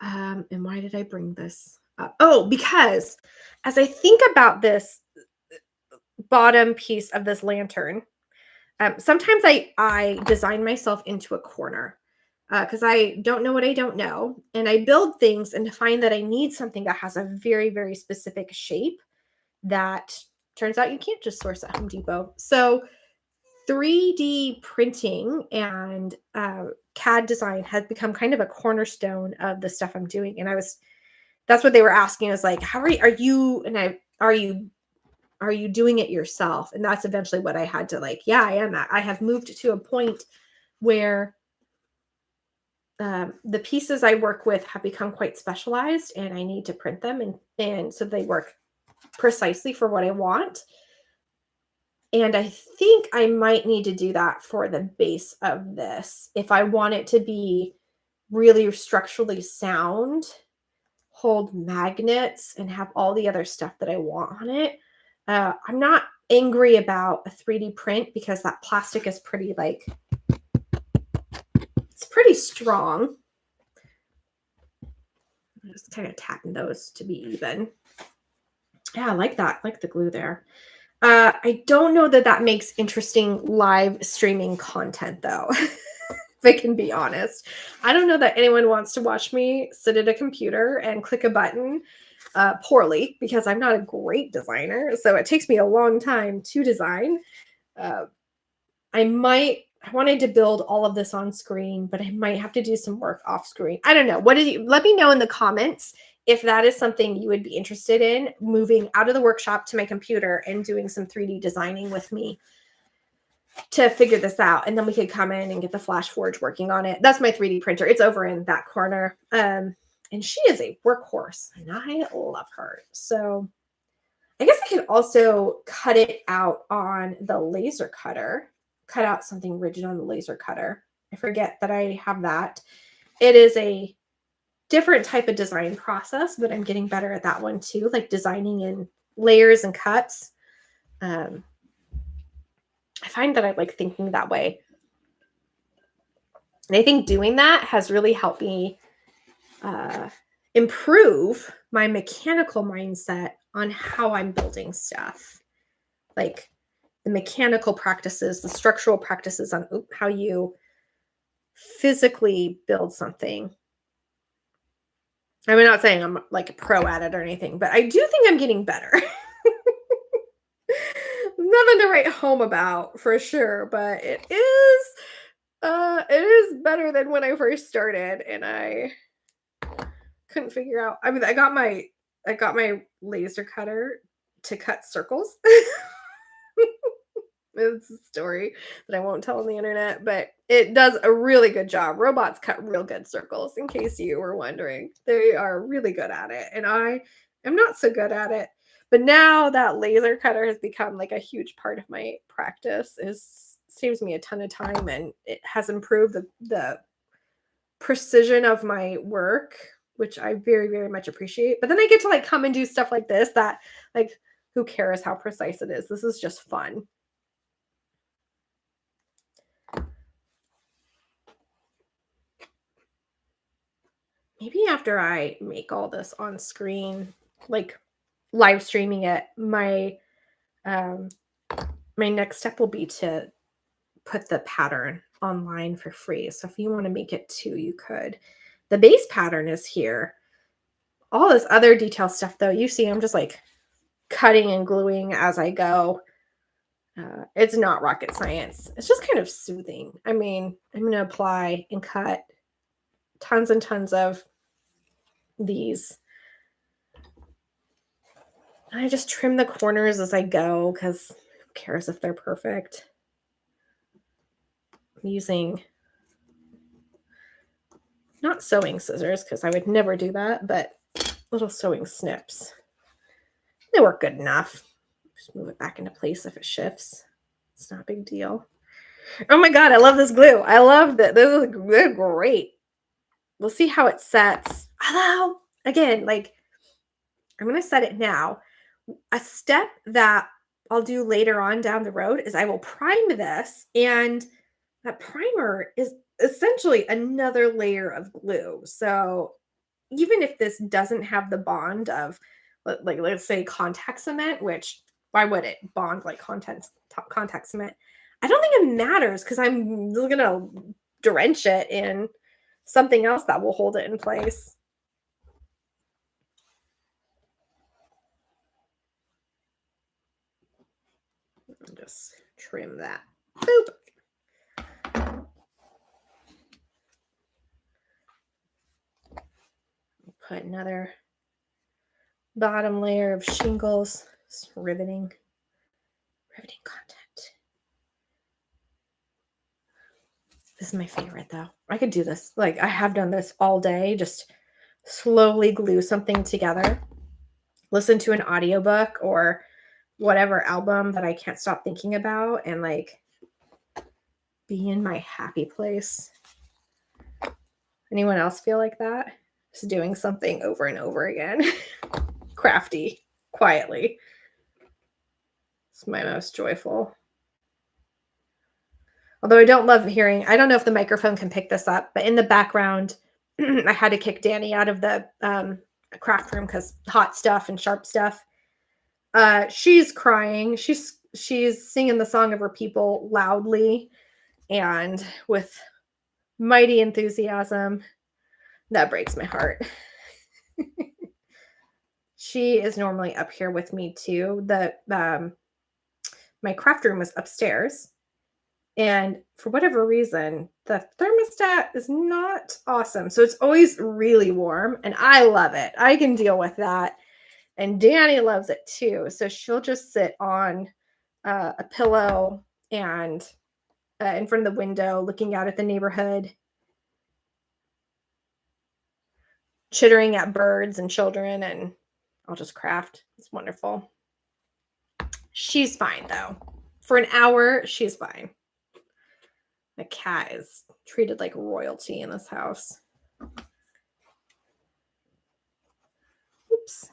And why did I bring this up? Oh, because as I think about this bottom piece of this lantern, sometimes I design myself into a corner because I don't know what I don't know. And I build things and find that I need something that has a very, very specific shape that turns out you can't just source at Home Depot. So 3D printing and CAD design has become kind of a cornerstone of the stuff I'm doing. And that's what they were asking. I was like, are you doing it yourself? And that's eventually what I had to yeah, I am at. I have moved to a point where the pieces I work with have become quite specialized and I need to print them. And so they work precisely for what I want. And I think I might need to do that for the base of this. If I want it to be really structurally sound, hold magnets, and have all the other stuff that I want on it. I'm not angry about a 3D print because that plastic is pretty it's pretty strong. I'm just kind of tapping those to be even. Yeah, I like that. I like the glue there. I don't know that makes interesting live streaming content, though, if I can be honest. I don't know that anyone wants to watch me sit at a computer and click a button poorly because I'm not a great designer. So it takes me a long time to design. I wanted to build all of this on screen, but I might have to do some work off screen. I don't know. Let me know in the comments if that is something you would be interested in, moving out of the workshop to my computer and doing some 3D designing with me to figure this out. And then we could come in and get the Flash Forge working on it. That's my 3D printer. It's over in that corner. And she is a workhorse and I love her. So I guess I can also cut it out on the laser cutter, cut out something rigid on the laser cutter. I forget that I have that. It is a different type of design process, but I'm getting better at that one too, like designing in layers and cuts. I find that I like thinking that way. And I think doing that has really helped me improve my mechanical mindset on how I'm building stuff. Like the mechanical practices, the structural practices on how you physically build something. I'm not saying I'm like a pro at it or anything, but I do think I'm getting better. Nothing to write home about for sure, but it is better than when I first started, and I couldn't figure out. I mean, I got my laser cutter to cut circles. It's a story that I won't tell on the internet, but it does a really good job. Robots cut real good circles, in case you were wondering. They are really good at it, and I am not so good at it. But now that laser cutter has become like a huge part of my practice. It saves me a ton of time, and it has improved the precision of my work, which I very, very much appreciate. But then I get to like come and do stuff like this that like who cares how precise it is? This is just fun. Maybe after I make all this on screen, like live streaming it, my next step will be to put the pattern online for free. So if you want to make it too, you could. The base pattern is here. All this other detail stuff, though, you see, I'm just like cutting and gluing as I go. It's not rocket science. It's just kind of soothing. I mean, I'm going to apply and cut tons and tons of these. I just trim the corners as I go because who cares if they're perfect? I'm using not sewing scissors because I would never do that, but little sewing snips. They work good enough. Just move it back into place if it shifts. It's not a big deal. Oh my God, I love this glue. I love that. This is great. We'll see how it sets. Hello. Again, like I'm going to set it now. A step that I'll do later on down the road is I will prime this, and that primer is essentially another layer of glue. So even if this doesn't have the bond of, like, let's say contact cement, which why would it bond like contact cement? I don't think it matters because I'm going to drench it in something else that will hold it in place. Just trim that. Boop. Put another bottom layer of shingles. Just riveting content. This is my favorite though. I could do this. Like I have done this all day. Just slowly glue something together. Listen to an audiobook or whatever album that I can't stop thinking about and like be in my happy place. Anyone else feel like that? Just doing something over and over again. Crafty, quietly. It's my most joyful. Although I don't love hearing, I don't know if the microphone can pick this up, but in the background, I had to kick Danny out of the craft room because hot stuff and sharp stuff. She's crying. She's singing the song of her people loudly and with mighty enthusiasm. That breaks my heart. She is normally up here with me too. My craft room is upstairs. And for whatever reason, the thermostat is not awesome. So it's always really warm and I love it. I can deal with that. And Danny loves it too. So she'll just sit on a pillow and in front of the window looking out at the neighborhood, chittering at birds and children, and I'll just craft. It's wonderful. She's fine though. For an hour, she's fine. The cat is treated like royalty in this house. Oops.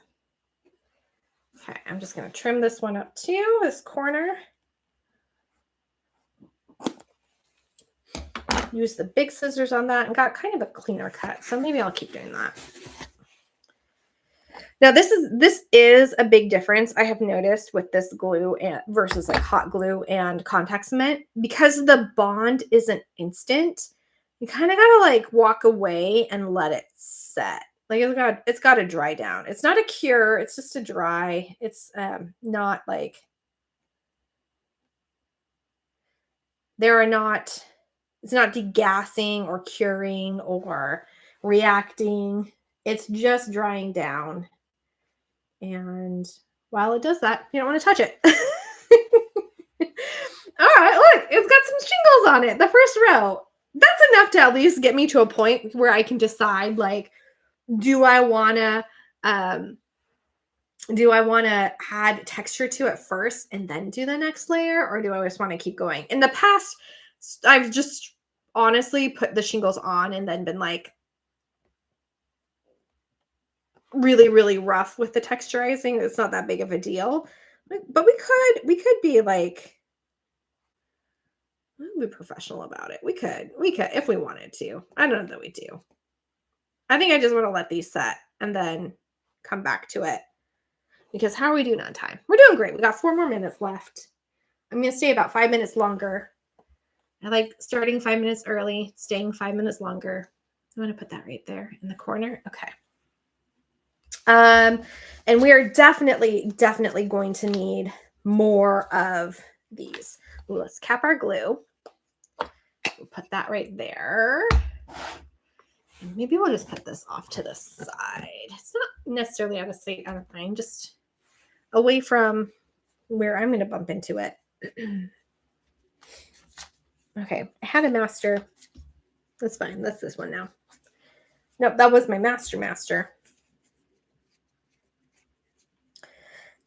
Okay, I'm just going to trim this one up too, this corner. used the big scissors on that and got kind of a cleaner cut. So maybe I'll keep doing that. Now this is a big difference I have noticed with this glue versus like hot glue and contact cement, because the bond isn't instant. You kind of gotta like walk away and let it set. Like it's got to dry down. It's not a cure. It's just a dry. It's not like it's not degassing or curing or reacting. It's just drying down. And while it does that, you don't want to touch it. All right, look, it's got some shingles on it. The first row. That's enough to at least get me to a point where I can decide, like, do I want to add texture to it first and then do the next layer, or do I just want to keep going? In the past, I've just honestly put the shingles on and then been like really, really rough with the texturizing. It's not that big of a deal, but we could be like, we'll be professional about it. We could if we wanted to. I don't know that we do. I think I just want to let these set and then come back to it, because how are we doing on time? We're doing great. We got 4 more minutes left. I'm going to stay about 5 minutes longer. I like starting 5 minutes early, staying 5 minutes longer. I'm going to put that right there in the corner. Okay. And we are definitely going to need more of these. Ooh, let's cap our glue. We'll put that right there. And maybe we'll just put this off to the side. It's not necessarily out of sight, out of mind, just away from where I'm going to bump into it. Okay, I had a master. That's fine. That's this one now. Nope, that was my master.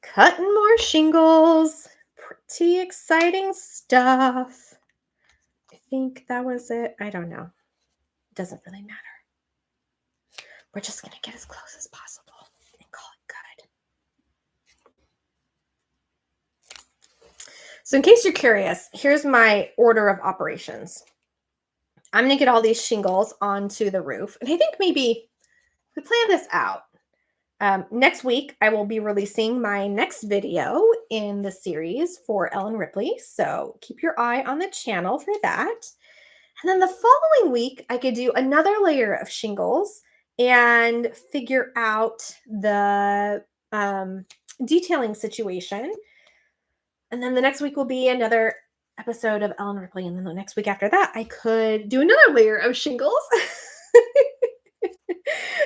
Cutting more shingles. Pretty exciting stuff. I think that was it. I don't know. It doesn't really matter. We're just going to get as close as possible and call it good. So in case you're curious, here's my order of operations. I'm going to get all these shingles onto the roof. And I think maybe we plan this out. Next week, I will be releasing my next video in the series for Ellen Ripley. So keep your eye on the channel for that. And then the following week, I could do another layer of shingles and figure out the detailing situation. And then the next week will be another episode of Ellen Ripley. And then the next week after that, I could do another layer of shingles.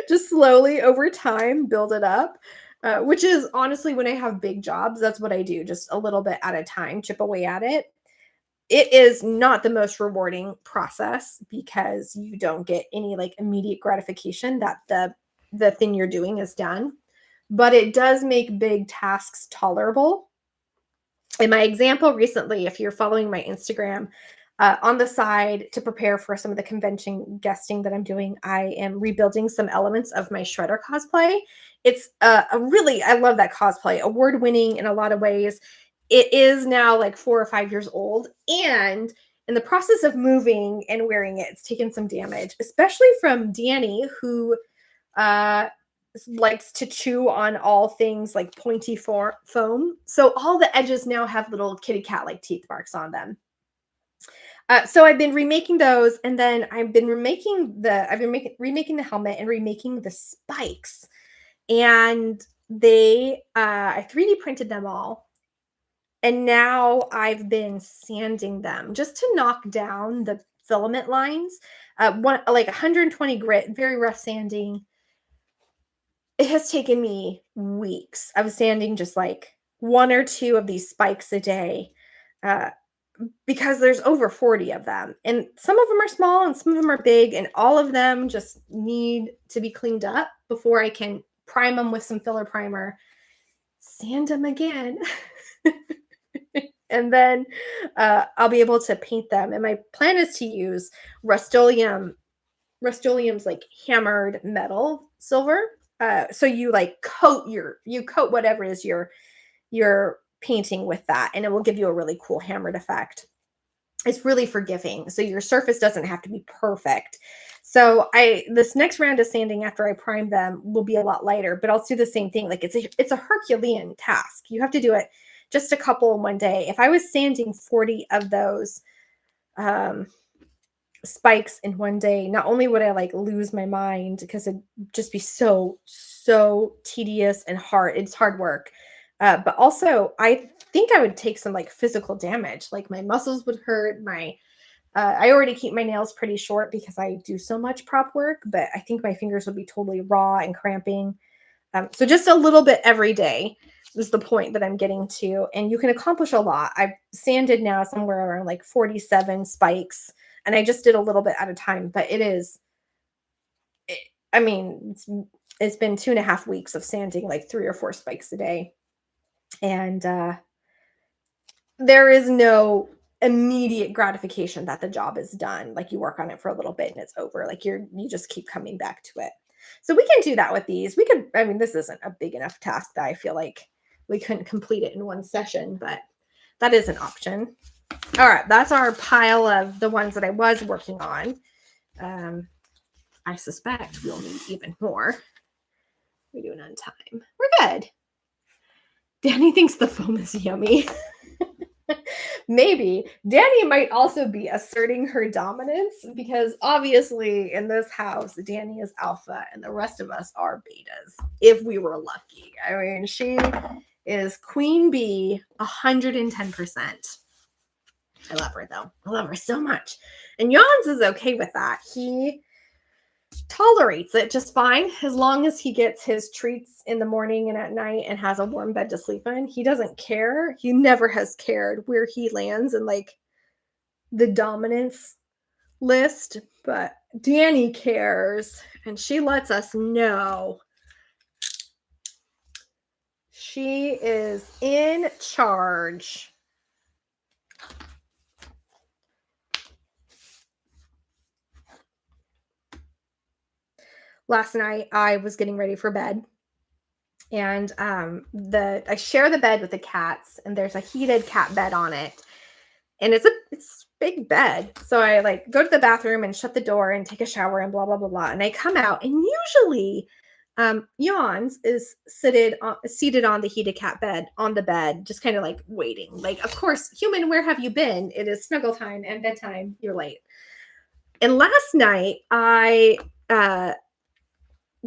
Just slowly over time, build it up, which is honestly when I have big jobs, that's what I do, just a little bit at a time, chip away at it. It is not the most rewarding process because you don't get any like immediate gratification that the thing you're doing is done, but it does make big tasks tolerable. In my example recently, if you're following my Instagram, on the side to prepare for some of the convention guesting that I'm doing, I am rebuilding some elements of my Shredder cosplay. It's I love that cosplay, award-winning in a lot of ways. It is now like 4 or 5 years old, and in the process of moving and wearing it, it's taken some damage, especially from Danny, who likes to chew on all things like pointy foam. So all the edges now have little kitty cat-like teeth marks on them. So I've been remaking those, and then I've been remaking the helmet and remaking the spikes. And I 3D printed them all. And now I've been sanding them just to knock down the filament lines. Like 120 grit, very rough sanding. It has taken me weeks. I was sanding just like 1 or 2 of these spikes a day. Because there's over 40 of them, and some of them are small and some of them are big, and all of them just need to be cleaned up before I can prime them with some filler primer, sand them again, and then I'll be able to paint them. And my plan is to use Rust-Oleum's like hammered metal silver. So you like coat whatever is your painting with that, and it will give you a really cool hammered effect. it's really forgiving. So your surface doesn't have to be perfect. So this next round of sanding after I prime them will be a lot lighter, but I'll do the same thing. Like it's a Herculean task. You have to do it just a couple in one day. If I was sanding 40 of those spikes in one day, not only would I like lose my mind because it'd just be so tedious and hard. It's hard work. But also I think I would take some like physical damage. Like my muscles would hurt. I already keep my nails pretty short because I do so much prop work, but I think my fingers would be totally raw and cramping. So just a little bit every day is the point that I'm getting to. And you can accomplish a lot. I've sanded now somewhere around like 47 spikes, and I just did a little bit at a time, but it's been 2.5 weeks of sanding like 3 or 4 spikes a day. And there is no immediate gratification that the job is done. Like you work on it for a little bit and it's over. Like you just keep coming back to it. So we can do that with these. This isn't a big enough task that I feel like we couldn't complete it in one session, but that is an option. All right, that's our pile of the ones that I was working on. I suspect we'll need even more. We're doing on time. We're good. Danny thinks the foam is yummy. Maybe. Danny might also be asserting her dominance because obviously in this house, Danny is alpha and the rest of us are betas, if we were lucky. I mean, she is queen bee 110%. I love her though. I love her so much. And Jans is okay with that. He tolerates it just fine as long as he gets his treats in the morning and at night and has a warm bed to sleep in. He doesn't care. He never has cared where he lands in like the dominance list, but Danny cares and she lets us know. She is in charge. Last night I was getting ready for bed, and I share the bed with the cats, and there's a heated cat bed on it, and it's a big bed. So I like go to the bathroom and shut the door and take a shower and blah blah blah blah. And I come out, and usually Jans is seated on the heated cat bed on the bed, just kind of like waiting. Like, of course, human, where have you been? It is snuggle time and bedtime. You're late. And last night I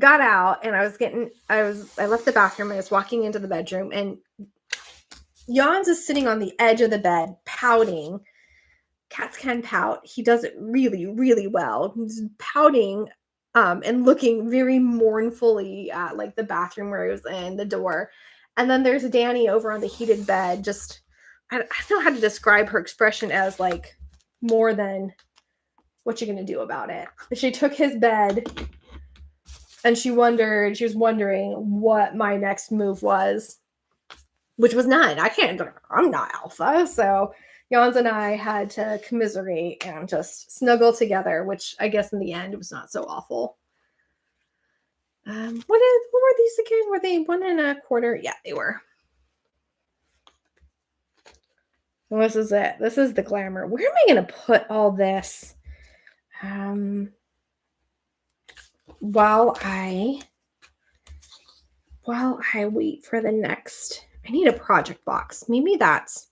got out and I left the bathroom. I was walking into the bedroom and Jans is sitting on the edge of the bed pouting. Cats can pout. He does it really, really well. He's pouting and looking very mournfully at like the bathroom where he was in, the door. And then there's Danny over on the heated bed. Just, I don't know how to describe her expression as like more than what you're going to do about it. She took his bed and she was wondering what my next move was, which was none. I'm not alpha. So Jans and I had to commiserate and just snuggle together, which I guess in the end was not so awful. What were these again? Were they 1.25? Yeah, they were. Well, this is it. This is the glamour. Where am I going to put all this? While I wait for the next, I need a project box. Maybe that's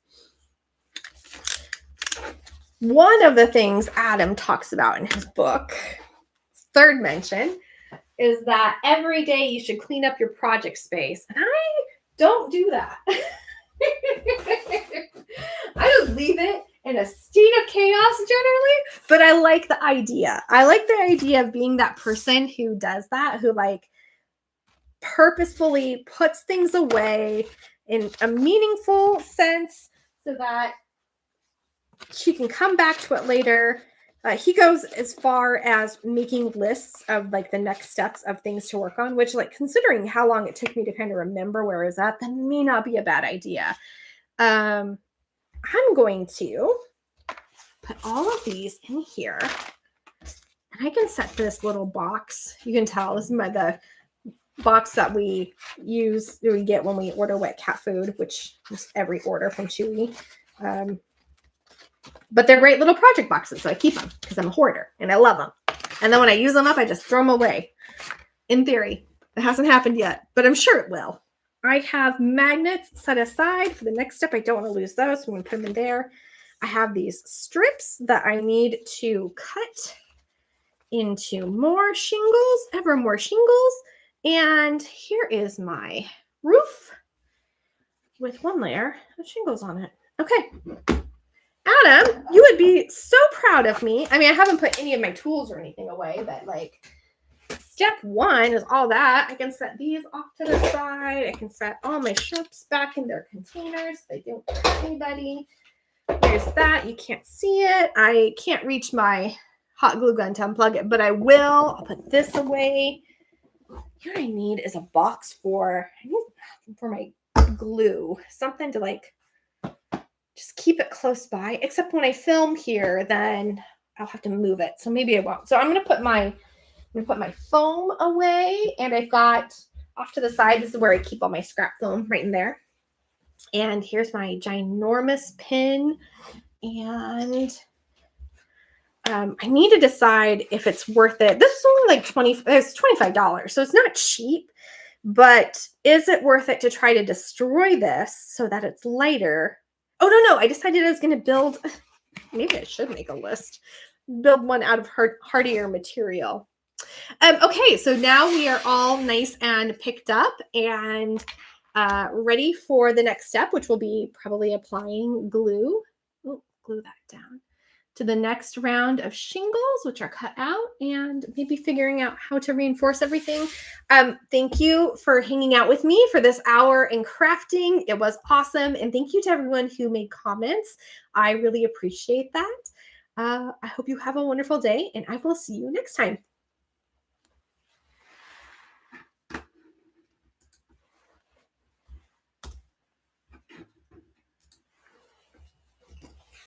one of the things Adam talks about in his book. Third mention is that every day you should clean up your project space. And I don't do that. I just leave it in a state of chaos generally, but I like the idea. I like the idea of being that person who does that, who like purposefully puts things away in a meaningful sense so that she can come back to it later. He goes as far as making lists of like the next steps of things to work on, which like considering how long it took me to kind of remember where I was at, that may not be a bad idea. I'm going to put all of these in here. And I can set this little box. You can tell this is the box that we get when we order wet cat food, which is every order from Chewy. But they're great little project boxes, so I keep them because I'm a hoarder and I love them. And then when I use them up, I just throw them away. In theory, it hasn't happened yet, but I'm sure it will. I have magnets set aside for the next step. I don't want to lose those, so I'm going to put them in there. I have these strips that I need to cut into more shingles, ever more shingles. And here is my roof with one layer of shingles on it. Okay. Adam, you would be so proud of me. I mean, I haven't put any of my tools or anything away, but like step one is all that. I can set these off to the side. I can set all my strips back in their containers so they don't hurt anybody. There's that. You can't see it. I can't reach my hot glue gun to unplug it, but I will. I'll put this away. What I need is a box for my glue. Something to like just keep it close by. Except when I film here, then I'll have to move it. So maybe I won't. So I'm gonna put my foam away, and I've got off to the side. This is where I keep all my scrap foam, right in there. And here's my ginormous pin. And I need to decide if it's worth it. This is only like it's $25, so it's not cheap. But is it worth it to try to destroy this so that it's lighter? Oh, no. I decided I was going to build, maybe I should make a list, build one out of hardier material. Okay, so now we are all nice and picked up and ready for the next step, which will be probably applying glue. Oh, glue that down. To the next round of shingles, which are cut out, and maybe figuring out how to reinforce everything. Thank you for hanging out with me for this hour in crafting. It was awesome. And thank you to everyone who made comments. I really appreciate that. I hope you have a wonderful day, and I will see you next time.